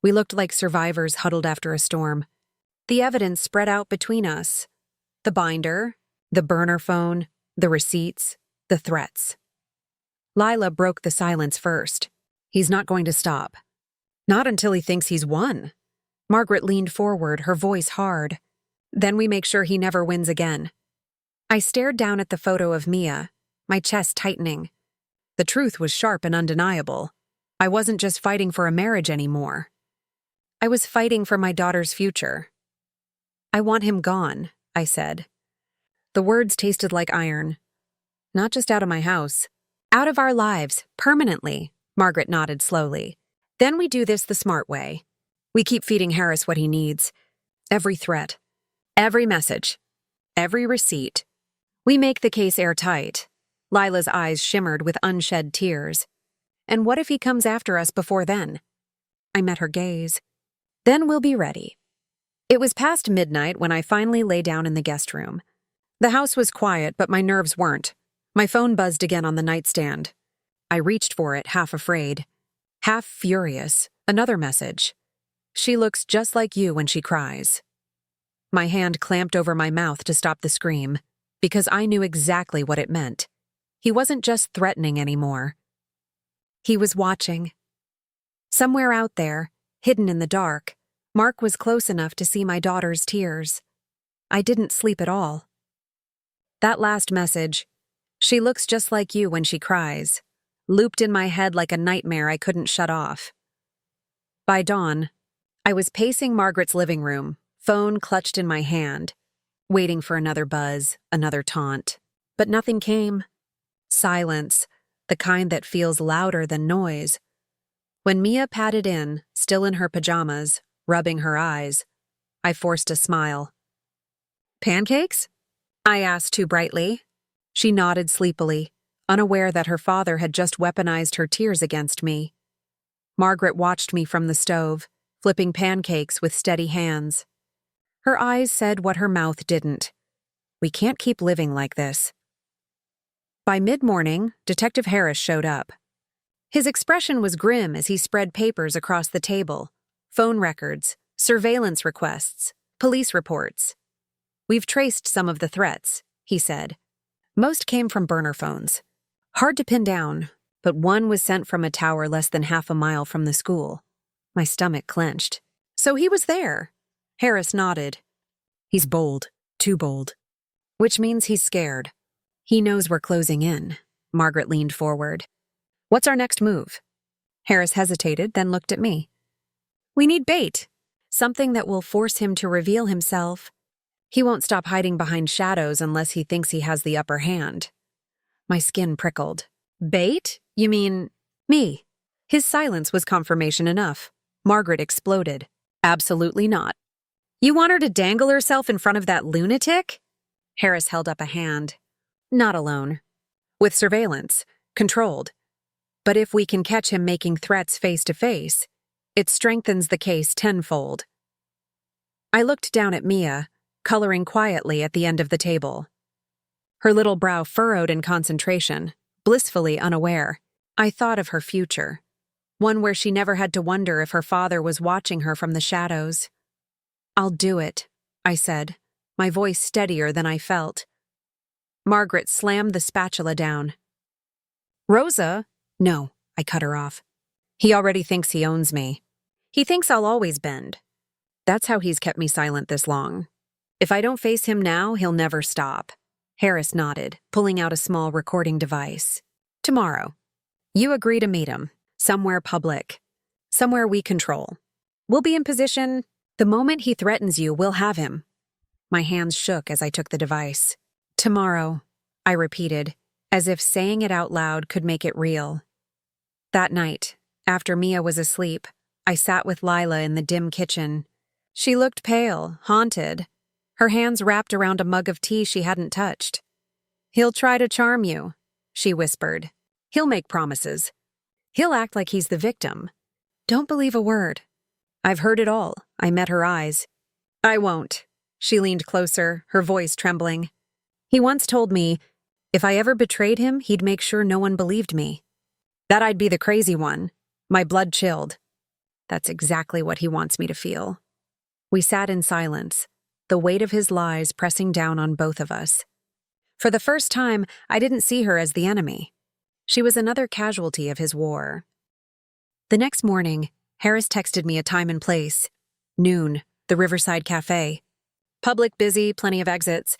We looked like survivors huddled after a storm. The evidence spread out between us. The binder, the burner phone, the receipts, the threats. Lila broke the silence first. He's not going to stop. Not until he thinks he's won. Margaret leaned forward, her voice hard. Then we make sure he never wins again. I stared down at the photo of Mia, my chest tightening. The truth was sharp and undeniable. I wasn't just fighting for a marriage anymore. I was fighting for my daughter's future. I want him gone, I said. The words tasted like iron. Not just out of my house. Out of our lives, permanently, Margaret nodded slowly. Then we do this the smart way. We keep feeding Harris what he needs. Every threat. Every message. Every receipt. We make the case airtight. Lila's eyes shimmered with unshed tears. And what if he comes after us before then? I met her gaze. Then we'll be ready. It was past midnight when I finally lay down in the guest room. The house was quiet, but my nerves weren't. My phone buzzed again on the nightstand. I reached for it, half afraid. Half furious. Another message. She looks just like you when she cries. My hand clamped over my mouth to stop the scream, because I knew exactly what it meant. He wasn't just threatening anymore. He was watching. Somewhere out there, hidden in the dark, Mark was close enough to see my daughter's tears. I didn't sleep at all. That last message, she looks just like you when she cries, looped in my head like a nightmare I couldn't shut off. By dawn, I was pacing Margaret's living room, phone clutched in my hand, waiting for another buzz, another taunt. But nothing came. Silence, the kind that feels louder than noise. When Mia patted in, still in her pajamas, rubbing her eyes, I forced a smile. "Pancakes?" I asked too brightly. She nodded sleepily, unaware that her father had just weaponized her tears against me. Margaret watched me from the stove, flipping pancakes with steady hands. Her eyes said what her mouth didn't. We can't keep living like this. By mid-morning, Detective Harris showed up. His expression was grim as he spread papers across the table. Phone records, surveillance requests, police reports. "We've traced some of the threats," he said. Most came from burner phones. Hard to pin down, but one was sent from a tower less than half a mile from the school. My stomach clenched. So he was there. Harris nodded. "He's bold, too bold." "Which means he's scared. He knows we're closing in." Margaret leaned forward. "What's our next move?" Harris hesitated, then looked at me. "We need bait. Something that will force him to reveal himself. He won't stop hiding behind shadows unless he thinks he has the upper hand." My skin prickled. "Bait? You mean me?" His silence was confirmation enough. Margaret exploded. "Absolutely not. You want her to dangle herself in front of that lunatic?" Harris held up a hand. "Not alone. With surveillance. Controlled. But if we can catch him making threats face to face, it strengthens the case tenfold." I looked down at Mia, coloring quietly at the end of the table. Her little brow furrowed in concentration, blissfully unaware. I thought of her future, one where she never had to wonder if her father was watching her from the shadows. "I'll do it," I said, my voice steadier than I felt. Margaret slammed the spatula down. "Rosa?" "No," I cut her off. "He already thinks he owns me. He thinks I'll always bend. That's how he's kept me silent this long. If I don't face him now, he'll never stop." Harris nodded, pulling out a small recording device. "Tomorrow. You agree to meet him. Somewhere public. Somewhere we control. We'll be in position. The moment he threatens you, we'll have him." My hands shook as I took the device. "Tomorrow," I repeated, as if saying it out loud could make it real. That night, after Mia was asleep, I sat with Lila in the dim kitchen. She looked pale, haunted, her hands wrapped around a mug of tea she hadn't touched. "He'll try to charm you," she whispered. "He'll make promises. He'll act like he's the victim. Don't believe a word." "I've heard it all." I met her eyes. "I won't." She leaned closer, her voice trembling. "He once told me, if I ever betrayed him, he'd make sure no one believed me. That I'd be the crazy one." My blood chilled. That's exactly what he wants me to feel. We sat in silence, the weight of his lies pressing down on both of us. For the first time, I didn't see her as the enemy. She was another casualty of his war. The next morning, Harris texted me a time and place. Noon, the Riverside Cafe. Public busy, plenty of exits.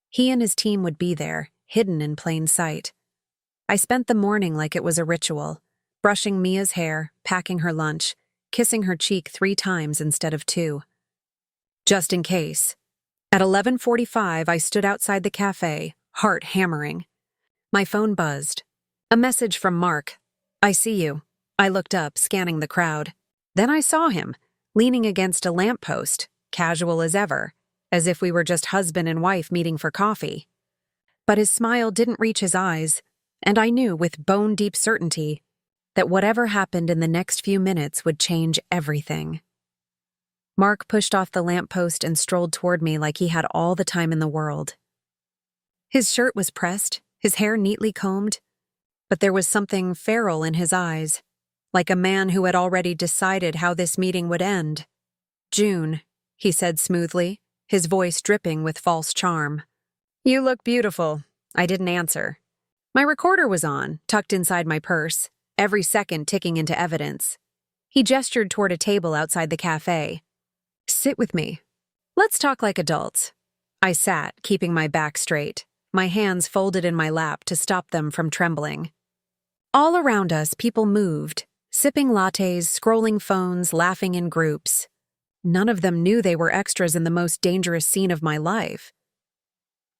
He and his team would be there, hidden in plain sight. I spent the morning like it was a ritual, brushing Mia's hair, packing her lunch, kissing her cheek 3 times instead of 2. Just in case. At 11:45, I stood outside the cafe, heart hammering. My phone buzzed. A message from Mark. "I see you." I looked up, scanning the crowd. Then I saw him, leaning against a lamppost, casual as ever, as if we were just husband and wife meeting for coffee. But his smile didn't reach his eyes, and I knew with bone-deep certainty that whatever happened in the next few minutes would change everything. Mark pushed off the lamppost and strolled toward me like he had all the time in the world. His shirt was pressed, his hair neatly combed, but there was something feral in his eyes, like a man who had already decided how this meeting would end. "June," he said smoothly, his voice dripping with false charm. "You look beautiful." I didn't answer. My recorder was on, tucked inside my purse, every second ticking into evidence. He gestured toward a table outside the cafe. "Sit with me. Let's talk like adults." I sat, keeping my back straight, my hands folded in my lap to stop them from trembling. All around us, people moved, sipping lattes, scrolling phones, laughing in groups. None of them knew they were extras in the most dangerous scene of my life.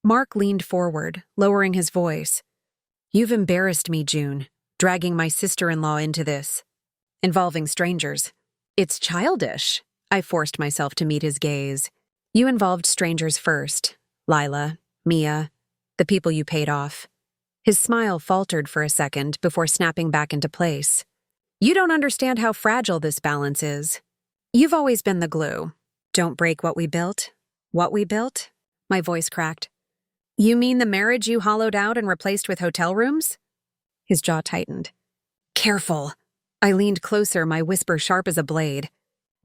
Mark leaned forward, lowering his voice. "You've embarrassed me, June, dragging my sister-in-law into this, involving strangers. It's childish." I forced myself to meet his gaze. "You involved strangers first. Lila, Mia, the people you paid off." His smile faltered for a second before snapping back into place. "You don't understand how fragile this balance is. You've always been the glue. Don't break what we built." "What we built?" My voice cracked. "You mean the marriage you hollowed out and replaced with hotel rooms?" His jaw tightened. "Careful." I leaned closer, my whisper sharp as a blade.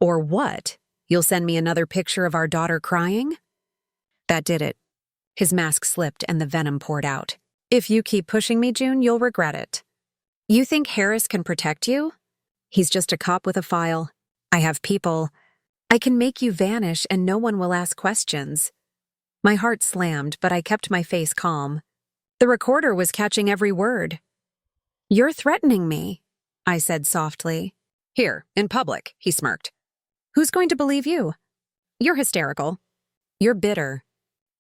"Or what? You'll send me another picture of our daughter crying?" That did it. His mask slipped and the venom poured out. "If you keep pushing me, June, you'll regret it. You think Harris can protect you? He's just a cop with a file. I have people. I can make you vanish and no one will ask questions." My heart slammed, but I kept my face calm. The recorder was catching every word. "You're threatening me," I said softly. "Here, in public," he smirked. "Who's going to believe you? You're hysterical. You're bitter.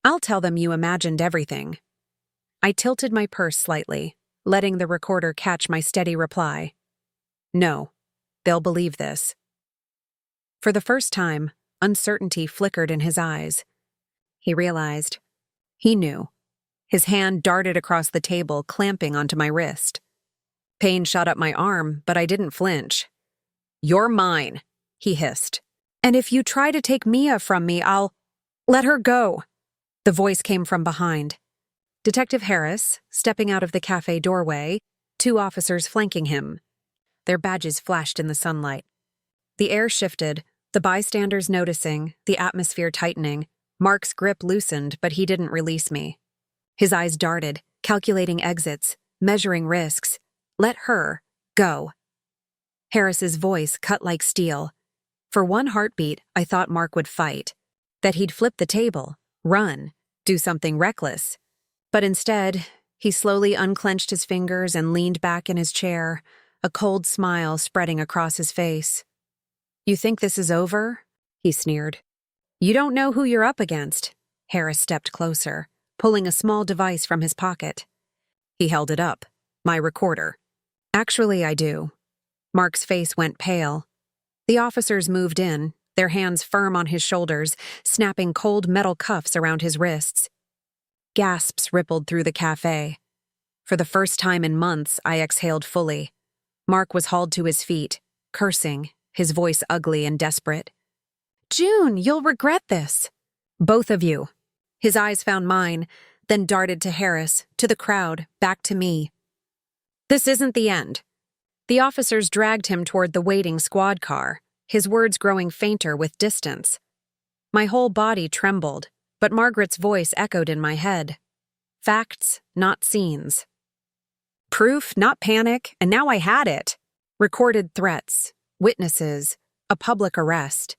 I'll tell them you imagined everything." I tilted my purse slightly, letting the recorder catch my steady reply. "No, they'll believe this." For the first time, uncertainty flickered in his eyes. He realized. He knew. His hand darted across the table, clamping onto my wrist. Pain shot up my arm, but I didn't flinch. "You're mine," he hissed. "And if you try to take Mia from me, I'll—" "Let her go." The voice came from behind. Detective Harris, stepping out of the cafe doorway, 2 officers flanking him. Their badges flashed in the sunlight. The air shifted, the bystanders noticing, the atmosphere tightening. Mark's grip loosened, but he didn't release me. His eyes darted, calculating exits, measuring risks. "Let her go." Harris's voice cut like steel. For one heartbeat, I thought Mark would fight, that he'd flip the table, run, do something reckless. But instead, he slowly unclenched his fingers and leaned back in his chair, a cold smile spreading across his face. "You think this is over?" he sneered. "You don't know who you're up against." Harris stepped closer, pulling a small device from his pocket. He held it up. "My recorder." "Actually, I do." Mark's face went pale. The officers moved in, their hands firm on his shoulders, snapping cold metal cuffs around his wrists. Gasps rippled through the cafe. For the first time in months, I exhaled fully. Mark was hauled to his feet, cursing, his voice ugly and desperate. "June, you'll regret this." "Both of you." His eyes found mine, then darted to Harris, to the crowd, back to me. "This isn't the end." The officers dragged him toward the waiting squad car, his words growing fainter with distance. My whole body trembled, but Margaret's voice echoed in my head. Facts, not scenes. Proof, not panic, and now I had it. Recorded threats, witnesses, a public arrest.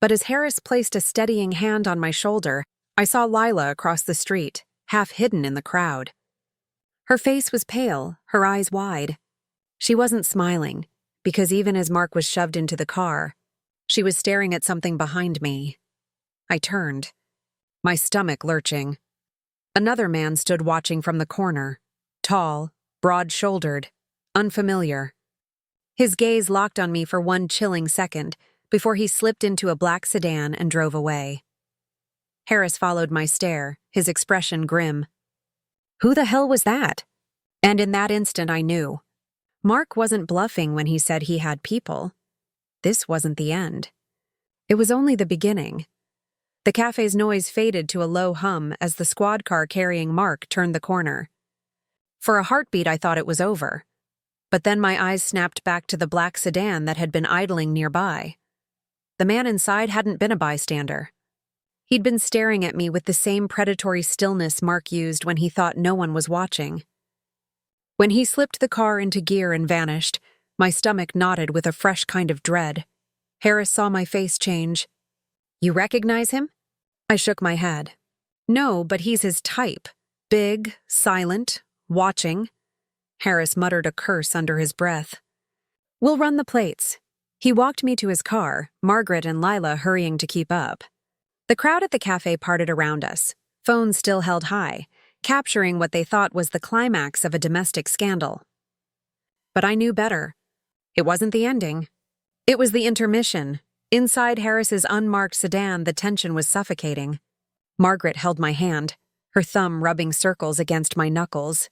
But as Harris placed a steadying hand on my shoulder, I saw Lila across the street, half hidden in the crowd. Her face was pale, her eyes wide. She wasn't smiling, because even as Mark was shoved into the car, she was staring at something behind me. I turned. my stomach lurching. Another man stood watching from the corner, tall, broad-shouldered, unfamiliar. His gaze locked on me for one chilling second before he slipped into a black sedan and drove away. Harris followed my stare, his expression grim. Who the hell was that? And in that instant I knew. Mark wasn't bluffing when he said he had people. This wasn't the end. It was only the beginning. The cafe's noise faded to a low hum as the squad car carrying Mark turned the corner. For a heartbeat I thought it was over. But then my eyes snapped back to the black sedan that had been idling nearby. The man inside hadn't been a bystander. He'd been staring at me with the same predatory stillness Mark used when he thought no one was watching. When he slipped the car into gear and vanished, my stomach knotted with a fresh kind of dread. Harris saw my face change. You recognize him? I shook my head. No, but he's his type. Big, silent, watching. Harris muttered a curse under his breath. We'll run the plates. He walked me to his car, Margaret and Lila hurrying to keep up. The crowd at the cafe parted around us, phones still held high, capturing what they thought was the climax of a domestic scandal. But I knew better. It wasn't the ending. It was the intermission. Inside Harris's unmarked sedan, the tension was suffocating. Margaret held my hand, her thumb rubbing circles against my knuckles.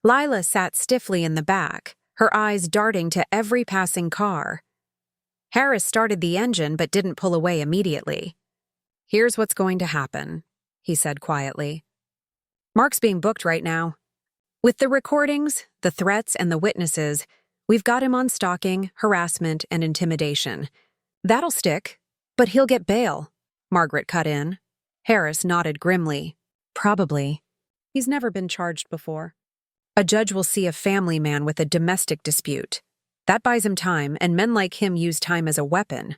Lila sat stiffly in the back, her eyes darting to every passing car. Harris started the engine but didn't pull away immediately. Here's what's going to happen, he said quietly. Mark's being booked right now. With the recordings, the threats, and the witnesses, we've got him on stalking, harassment, and intimidation. That'll stick, but he'll get bail, Margaret cut in. Harris nodded grimly. Probably. He's never been charged before. A judge will see a family man with a domestic dispute. That buys him time, and men like him use time as a weapon.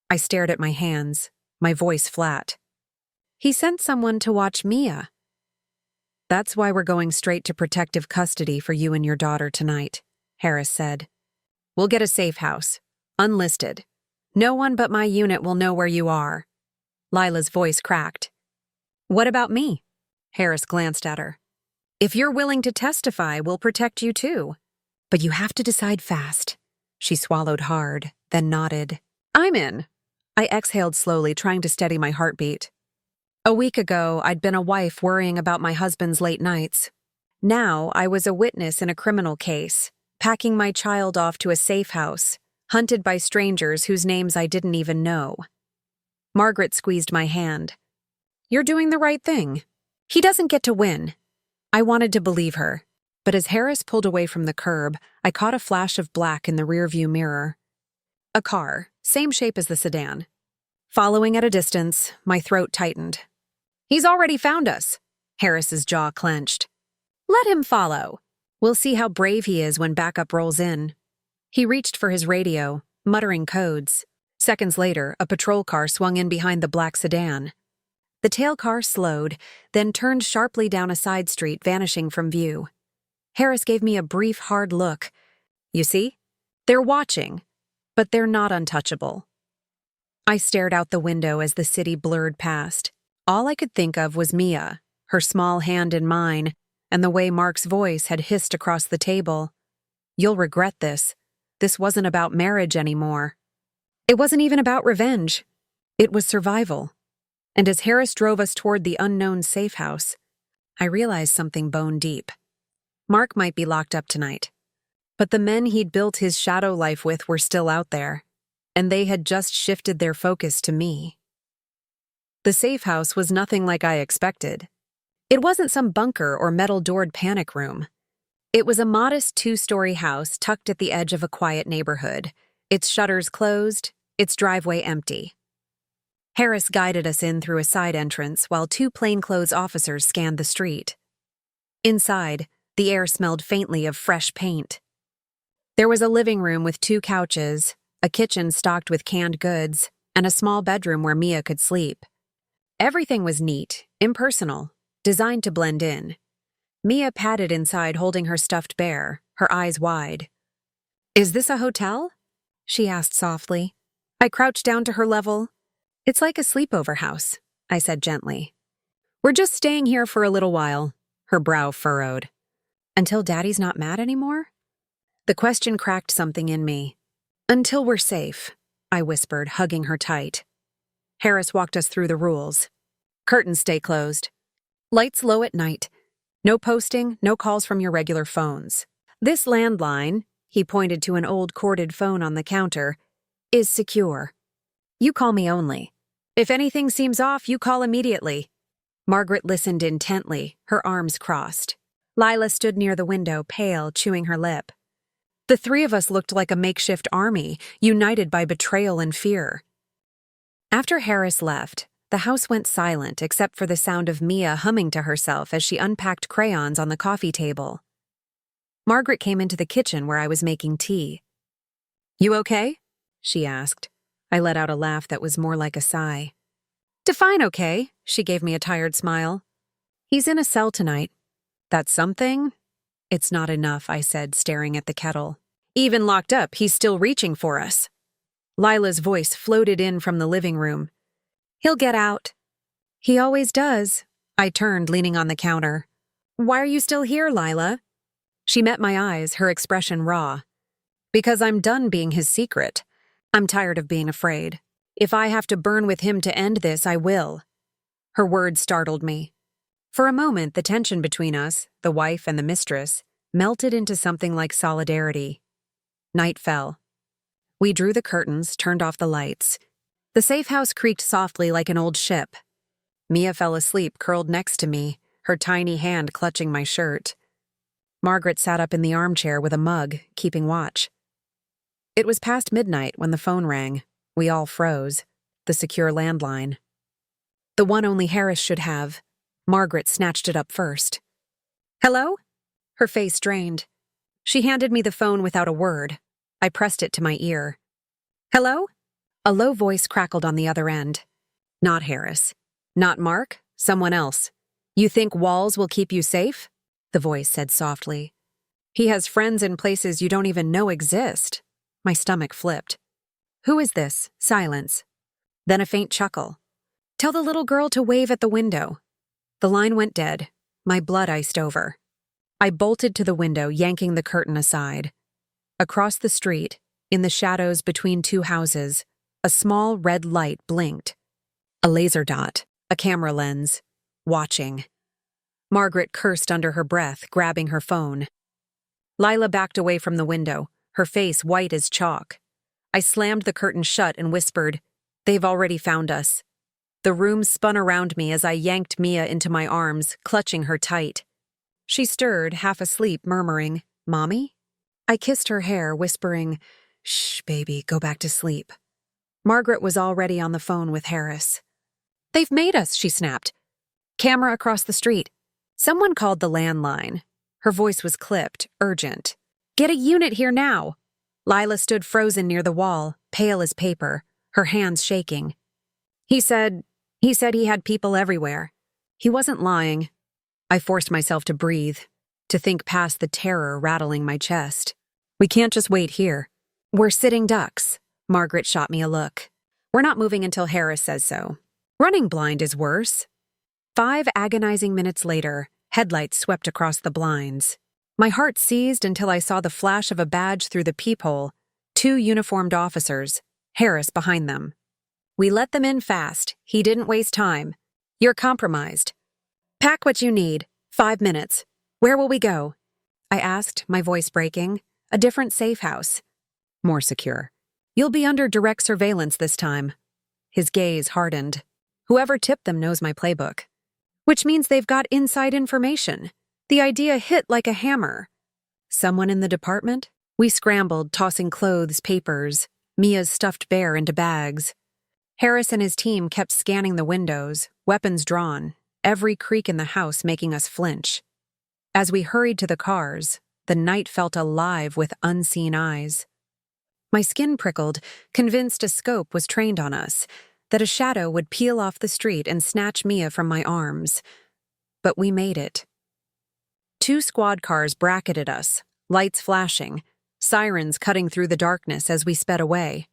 I stared at my hands, my voice flat. He sent someone to watch Mia. That's why we're going straight to protective custody for you and your daughter tonight, Harris said. We'll get a safe house, unlisted. No one but my unit will know where you are. Lila's voice cracked. What about me? Harris glanced at her. If you're willing to testify, we'll protect you too. But you have to decide fast. She swallowed hard, then nodded. I'm in. I exhaled slowly, trying to steady my heartbeat. A week ago, I'd been a wife worrying about my husband's late nights. Now, I was a witness in a criminal case, packing my child off to a safe house, hunted by strangers whose names I didn't even know. Margaret squeezed my hand. You're doing the right thing. He doesn't get to win. I wanted to believe her, but as Harris pulled away from the curb, I caught a flash of black in the rearview mirror. A car, same shape as the sedan. Following at a distance, my throat tightened. He's already found us. Harris's jaw clenched. Let him follow. We'll see how brave he is when backup rolls in. He reached for his radio, muttering codes. Seconds later, a patrol car swung in behind the black sedan. The tail car slowed, then turned sharply down a side street, vanishing from view. Harris gave me a brief, hard look. You see? They're watching, but they're not untouchable. I stared out the window as the city blurred past. All I could think of was Mia, her small hand in mine, and the way Mark's voice had hissed across the table. You'll regret this. This wasn't about marriage anymore. It wasn't even about revenge. It was survival. And as Harris drove us toward the unknown safe house, I realized something bone deep. Mark might be locked up tonight, but the men he'd built his shadow life with were still out there, and they had just shifted their focus to me. The safe house was nothing like I expected. It wasn't some bunker or metal-doored panic room. It was a modest 2-story house tucked at the edge of a quiet neighborhood, its shutters closed, its driveway empty. Harris guided us in through a side entrance while 2 plainclothes officers scanned the street. Inside, the air smelled faintly of fresh paint. There was a living room with 2 couches, a kitchen stocked with canned goods, and a small bedroom where Mia could sleep. Everything was neat, impersonal, designed to blend in. Mia padded inside holding her stuffed bear, her eyes wide. Is this a hotel? She asked softly. I crouched down to her level. It's like a sleepover house. I said gently. We're just staying here for a little while, her brow furrowed. Until Daddy's not mad anymore? The question cracked something in me. Until we're safe, I whispered, hugging her tight. Harris walked us through the rules. Curtains stay closed. Lights low at night. No posting, no calls from your regular phones. This landline, he pointed to an old corded phone on the counter, is secure. You call me only. If anything seems off, you call immediately. Margaret listened intently, her arms crossed. Lila stood near the window, pale, chewing her lip. The three of us looked like a makeshift army, united by betrayal and fear. After Harris left, the house went silent except for the sound of Mia humming to herself as she unpacked crayons on the coffee table. Margaret came into the kitchen where I was making tea. You okay? She asked. I let out a laugh that was more like a sigh. Define okay, she gave me a tired smile. He's in a cell tonight. That's something? It's not enough, I said, staring at the kettle. Even locked up, he's still reaching for us. Lila's voice floated in from the living room. He'll get out. He always does. I turned, leaning on the counter. Why are you still here, Lila? She met my eyes, her expression raw. Because I'm done being his secret. I'm tired of being afraid. If I have to burn with him to end this, I will. Her words startled me. For a moment, the tension between us, the wife and the mistress, melted into something like solidarity. Night fell. We drew the curtains, turned off the lights. The safe house creaked softly like an old ship. Mia fell asleep, curled next to me, her tiny hand clutching my shirt. Margaret sat up in the armchair with a mug, keeping watch. It was past midnight when the phone rang. We all froze. The secure landline. The one only Harris should have. Margaret snatched it up first. Hello? Her face drained. She handed me the phone without a word. I pressed it to my ear. Hello? A low voice crackled on the other end. Not Harris. Not Mark. Someone else. You think walls will keep you safe? The voice said softly. He has friends in places you don't even know exist. My stomach flipped. Who is this? Silence. Then a faint chuckle. Tell the little girl to wave at the window. The line went dead. My blood iced over. I bolted to the window, yanking the curtain aside. Across the street, in the shadows between two houses, a small red light blinked. A laser dot, a camera lens. Watching. Margaret cursed under her breath, grabbing her phone. Lila backed away from the window, her face white as chalk. I slammed the curtain shut and whispered, They've already found us. The room spun around me as I yanked Mia into my arms, clutching her tight. She stirred, half asleep, murmuring, Mommy? I kissed her hair, whispering, Shh, baby, go back to sleep. Margaret was already on the phone with Harris. They've made us, she snapped. Camera across the street. Someone called the landline. Her voice was clipped, urgent. Get a unit here now. Lila stood frozen near the wall, pale as paper, her hands shaking. He said he had people everywhere. He wasn't lying. I forced myself to breathe, to think past the terror rattling my chest. We can't just wait here. We're sitting ducks. Margaret shot me a look. We're not moving until Harris says so. Running blind is worse. 5 agonizing minutes later, headlights swept across the blinds. My heart seized until I saw the flash of a badge through the peephole, 2 uniformed officers, Harris behind them. We let them in fast. He didn't waste time. You're compromised. Pack what you need. 5 minutes. Where will we go? I asked, my voice breaking. A different safe house. More secure. You'll be under direct surveillance this time. His gaze hardened. Whoever tipped them knows my playbook. Which means they've got inside information. The idea hit like a hammer. Someone in the department? We scrambled, tossing clothes, papers, Mia's stuffed bear into bags. Harris and his team kept scanning the windows, weapons drawn, every creak in the house making us flinch. As we hurried to the cars, the night felt alive with unseen eyes. My skin prickled, convinced a scope was trained on us, that a shadow would peel off the street and snatch Mia from my arms. But we made it. 2 squad cars bracketed us, lights flashing, sirens cutting through the darkness as we sped away.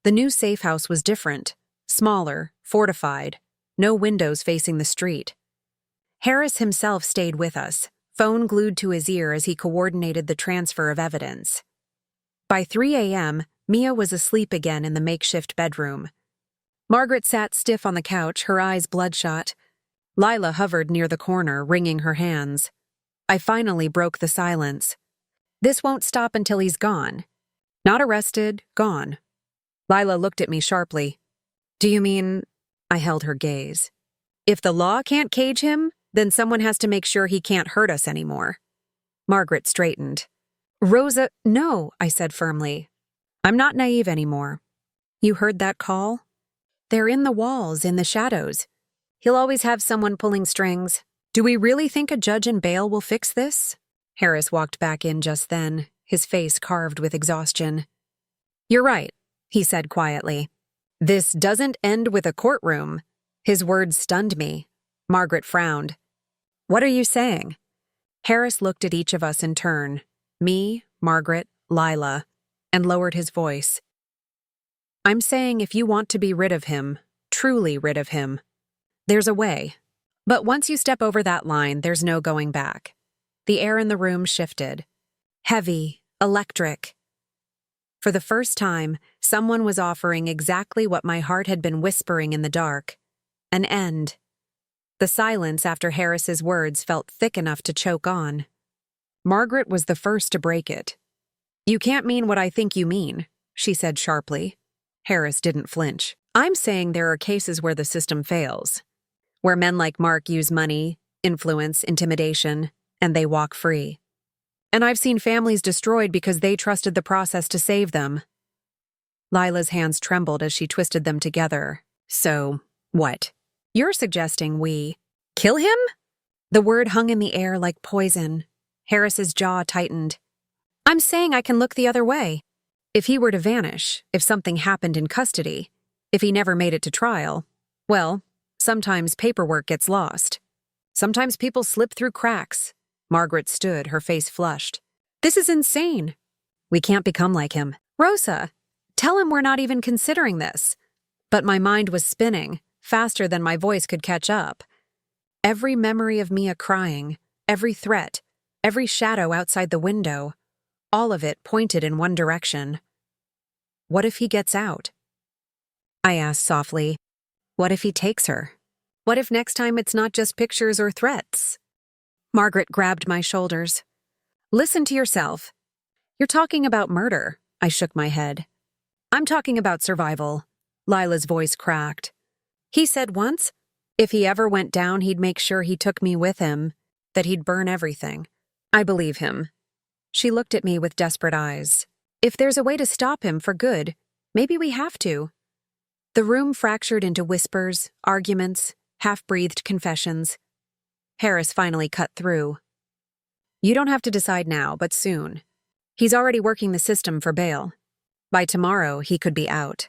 The new safe house was different, smaller, fortified, no windows facing the street. Harris himself stayed with us, phone glued to his ear as he coordinated the transfer of evidence. By 3 a.m., Mia was asleep again in the makeshift bedroom. Margaret sat stiff on the couch, her eyes bloodshot. Lila hovered near the corner, wringing her hands. I finally broke the silence. This won't stop until he's gone. Not arrested, gone. Lila looked at me sharply. Do you mean... I held her gaze. If the law can't cage him, then someone has to make sure he can't hurt us anymore. Margaret straightened. Rosa, no, I said firmly. I'm not naive anymore. You heard that call? They're in the walls, in the shadows. He'll always have someone pulling strings. Do we really think a judge and bail will fix this? Harris walked back in just then, his face carved with exhaustion. You're right, he said quietly. This doesn't end with a courtroom. His words stunned me. Margaret frowned. What are you saying? Harris looked at each of us in turn, me, Margaret, Lila, and lowered his voice. I'm saying if you want to be rid of him, truly rid of him, there's a way. But once you step over that line, there's no going back. The air in the room shifted. Heavy, electric. For the first time, someone was offering exactly what my heart had been whispering in the dark. An end. The silence after Harris's words felt thick enough to choke on. Margaret was the first to break it. You can't mean what I think you mean, she said sharply. Harris didn't flinch. I'm saying there are cases where the system fails, where men like Mark use money, influence, intimidation, and they walk free. And I've seen families destroyed because they trusted the process to save them. Lila's hands trembled as she twisted them together. So, what? You're suggesting we kill him? The word hung in the air like poison. Harris's jaw tightened. I'm saying I can look the other way. If he were to vanish, if something happened in custody, if he never made it to trial, well, sometimes paperwork gets lost. Sometimes people slip through cracks. Margaret stood, her face flushed. This is insane. We can't become like him. Rosa, tell him we're not even considering this. But my mind was spinning, faster than my voice could catch up. Every memory of Mia crying, every threat, every shadow outside the window, all of it pointed in one direction. What if he gets out? I asked softly. What if he takes her? What if next time it's not just pictures or threats? Margaret grabbed my shoulders. Listen to yourself. You're talking about murder. I shook my head. I'm talking about survival. Lila's voice cracked. He said once, if he ever went down, he'd make sure he took me with him, that he'd burn everything. I believe him. She looked at me with desperate eyes. If there's a way to stop him for good, maybe we have to. The room fractured into whispers, arguments, half-breathed confessions. Harris finally cut through. You don't have to decide now, but soon. He's already working the system for bail. By tomorrow, he could be out.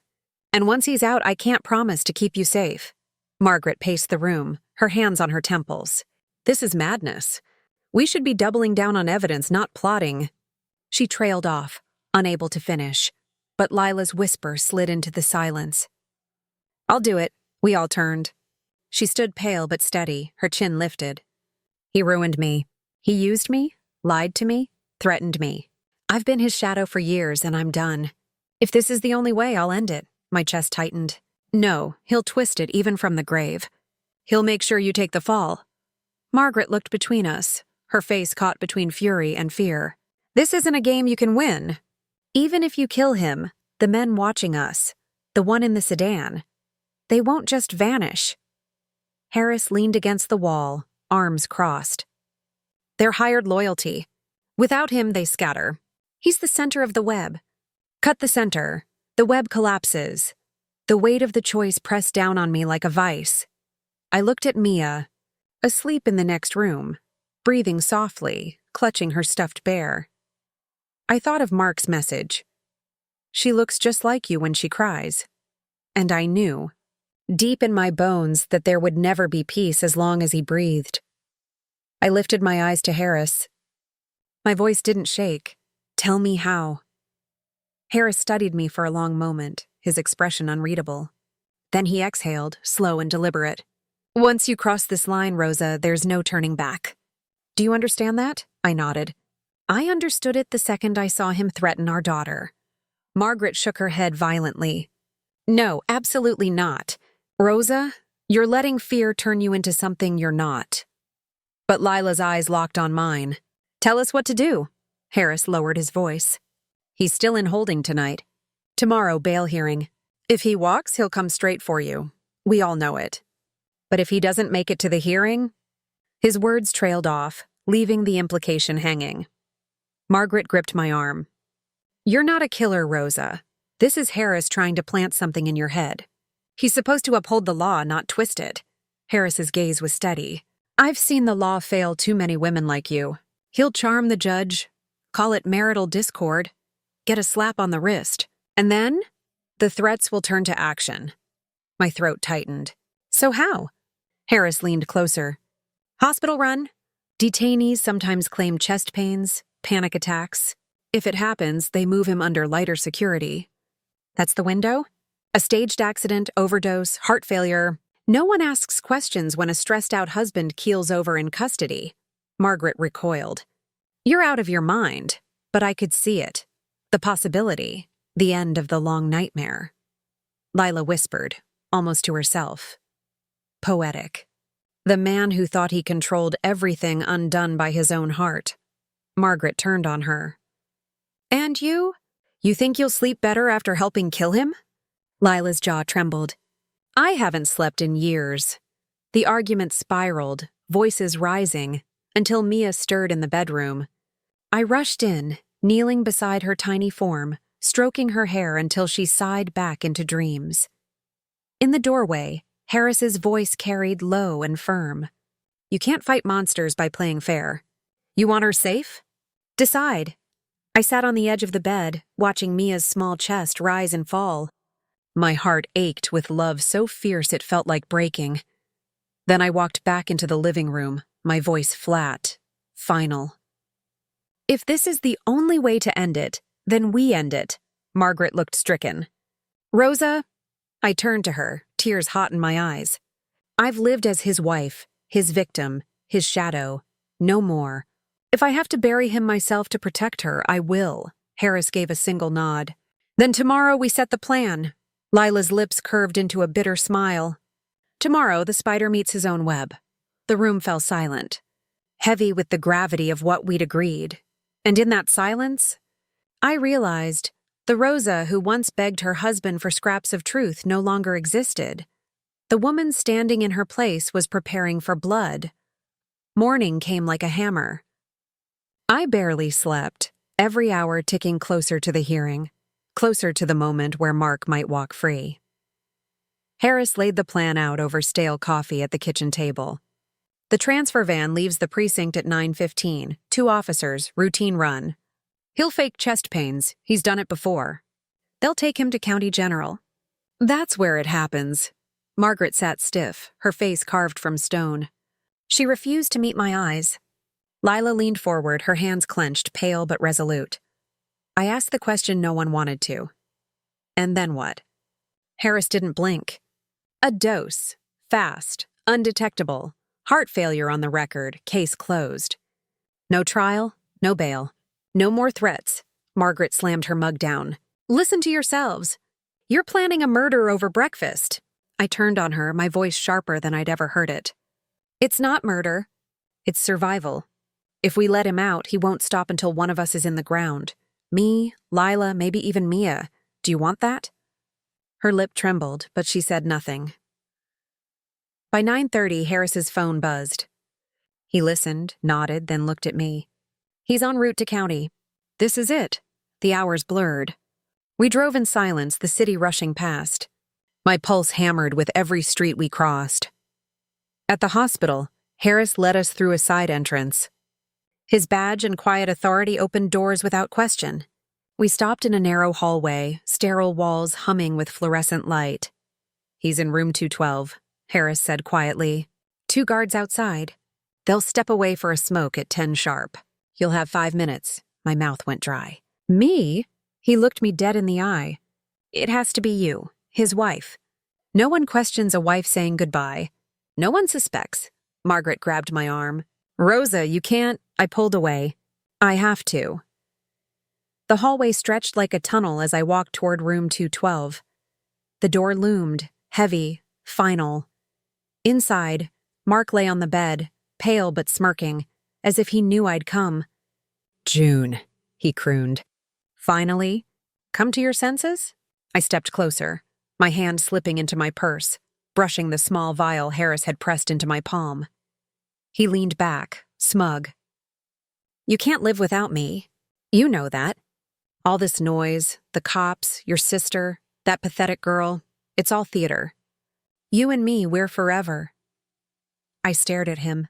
And once he's out, I can't promise to keep you safe. Margaret paced the room, her hands on her temples. This is madness. We should be doubling down on evidence, not plotting. She trailed off, unable to finish, but Lila's whisper slid into the silence. I'll do it. We all turned. She stood pale but steady, her chin lifted. He ruined me. He used me, lied to me, threatened me. I've been his shadow for years and I'm done. If this is the only way, I'll end it. My chest tightened. No, he'll twist it even from the grave. He'll make sure you take the fall. Margaret looked between us, her face caught between fury and fear. This isn't a game you can win. Even if you kill him, the men watching us, the one in the sedan, they won't just vanish. Harris leaned against the wall, arms crossed. They're hired loyalty. Without him, they scatter. He's the center of the web. Cut the center. The web collapses. The weight of the choice pressed down on me like a vice. I looked at Mia, asleep in the next room, breathing softly, clutching her stuffed bear. I thought of Mark's message. She looks just like you when she cries. And I knew, deep in my bones, that there would never be peace as long as he breathed. I lifted my eyes to Harris. My voice didn't shake. Tell me how. Harris studied me for a long moment, his expression unreadable. Then he exhaled, slow and deliberate. Once you cross this line, Rosa, there's no turning back. Do you understand that? I nodded. I understood it the second I saw him threaten our daughter. Margaret shook her head violently. No, absolutely not. Rosa, you're letting fear turn you into something you're not. But Lila's eyes locked on mine. Tell us what to do. Harris lowered his voice. He's still in holding tonight. Tomorrow, bail hearing. If he walks, he'll come straight for you. We all know it. But if he doesn't make it to the hearing... His words trailed off, leaving the implication hanging. Margaret gripped my arm. You're not a killer, Rosa. This is Harris trying to plant something in your head. He's supposed to uphold the law, not twist it. Harris's gaze was steady. I've seen the law fail too many women like you. He'll charm the judge, call it marital discord, get a slap on the wrist, and then the threats will turn to action. My throat tightened. So how? Harris leaned closer. Hospital run. Detainees sometimes claim chest pains, panic attacks. If it happens, they move him under lighter security. That's the window? A staged accident, overdose, heart failure. No one asks questions when a stressed-out husband keels over in custody. Margaret recoiled. You're out of your mind, but I could see it. The possibility, the end of the long nightmare. Lila whispered, almost to herself. Poetic. The man who thought he controlled everything undone by his own heart. Margaret turned on her. And you? You think you'll sleep better after helping kill him? Lila's jaw trembled. I haven't slept in years. The argument spiraled, voices rising, until Mia stirred in the bedroom. I rushed in, kneeling beside her tiny form, stroking her hair until she sighed back into dreams. In the doorway, Harris's voice carried low and firm. You can't fight monsters by playing fair. You want her safe? Decide. I sat on the edge of the bed, watching Mia's small chest rise and fall. My heart ached with love so fierce it felt like breaking. Then I walked back into the living room, my voice flat, final. If this is the only way to end it, then we end it. Margaret looked stricken. Rosa? I turned to her, tears hot in my eyes. I've lived as his wife, his victim, his shadow. No more. If I have to bury him myself to protect her, I will. Harris gave a single nod. Then tomorrow we set the plan. Lila's lips curved into a bitter smile. Tomorrow the spider meets his own web. The room fell silent, heavy with the gravity of what we'd agreed. And in that silence, I realized the Rosa who once begged her husband for scraps of truth no longer existed. The woman standing in her place was preparing for blood. Morning came like a hammer. I barely slept, every hour ticking closer to the hearing, closer to the moment where Mark might walk free. Harris laid the plan out over stale coffee at the kitchen table. The transfer van leaves the precinct at 9:15, 2 officers, routine run. He'll fake chest pains, he's done it before. They'll take him to County General. That's where it happens. Margaret sat stiff, her face carved from stone. She refused to meet my eyes. Lila leaned forward, her hands clenched, pale but resolute. I asked the question no one wanted to. And then what? Harris didn't blink. A dose. Fast. Undetectable. Heart failure on the record. Case closed. No trial. No bail. No more threats. Margaret slammed her mug down. Listen to yourselves. You're planning a murder over breakfast. I turned on her, my voice sharper than I'd ever heard it. It's not murder. It's survival. If we let him out, he won't stop until one of us is in the ground. Me, Lila, maybe even Mia. Do you want that? Her lip trembled, but she said nothing. By 9:30, Harris's phone buzzed. He listened, nodded, then looked at me. He's en route to county. This is it. The hours blurred. We drove in silence, the city rushing past. My pulse hammered with every street we crossed. At the hospital, Harris led us through a side entrance. His badge and quiet authority opened doors without question. We stopped in a narrow hallway, sterile walls humming with fluorescent light. He's in room 212, Harris said quietly. 2 guards outside. They'll step away for a smoke at 10 sharp. You'll have 5 minutes. My mouth went dry. Me? He looked me dead in the eye. It has to be you, his wife. No one questions a wife saying goodbye. No one suspects. Margaret grabbed my arm. Rosa, you can't. I pulled away. I have to. The hallway stretched like a tunnel as I walked toward room 212. The door loomed, heavy, final. Inside, Mark lay on the bed, pale but smirking, as if he knew I'd come. June, he crooned. Finally? Come to your senses? I stepped closer, my hand slipping into my purse, brushing the small vial Harris had pressed into my palm. He leaned back, smug. You can't live without me. You know that. All this noise, the cops, your sister, that pathetic girl, it's all theater. You and me, we're forever. I stared at him,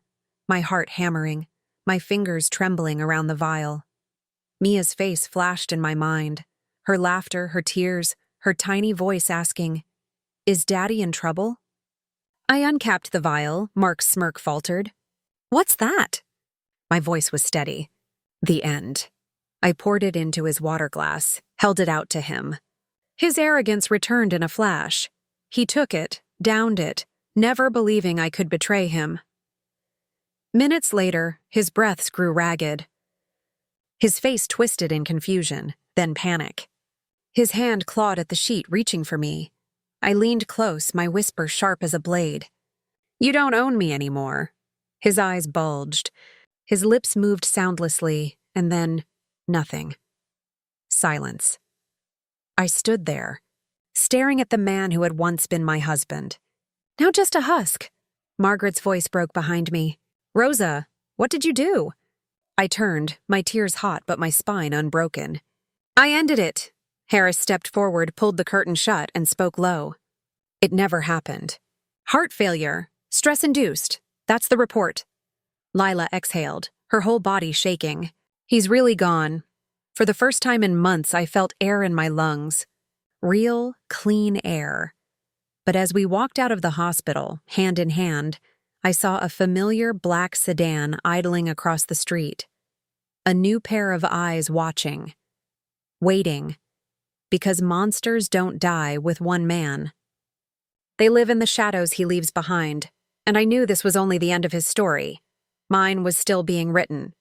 my heart hammering, my fingers trembling around the vial. Mia's face flashed in my mind, her laughter, her tears, her tiny voice asking, "Is Daddy in trouble?" I uncapped the vial, Mark's smirk faltered. What's that? My voice was steady. The end. I poured it into his water glass, held it out to him. His arrogance returned in a flash. He took it, downed it, never believing I could betray him. Minutes later, his breaths grew ragged. His face twisted in confusion, then panic. His hand clawed at the sheet, reaching for me. I leaned close, my whisper sharp as a blade. You don't own me anymore. His eyes bulged. His lips moved soundlessly, and then nothing. Silence. I stood there, staring at the man who had once been my husband. Now just a husk. Margaret's voice broke behind me. Rosa, what did you do? I turned, my tears hot but my spine unbroken. I ended it. Harris stepped forward, pulled the curtain shut, and spoke low. It never happened. Heart failure. Stress-induced. That's the report. Lila exhaled, her whole body shaking. He's really gone. For the first time in months, I felt air in my lungs. Real, clean air. But as we walked out of the hospital, hand in hand, I saw a familiar black sedan idling across the street. A new pair of eyes watching. Waiting. Because monsters don't die with one man. They live in the shadows he leaves behind, and I knew this was only the end of his story. Mine was still being written.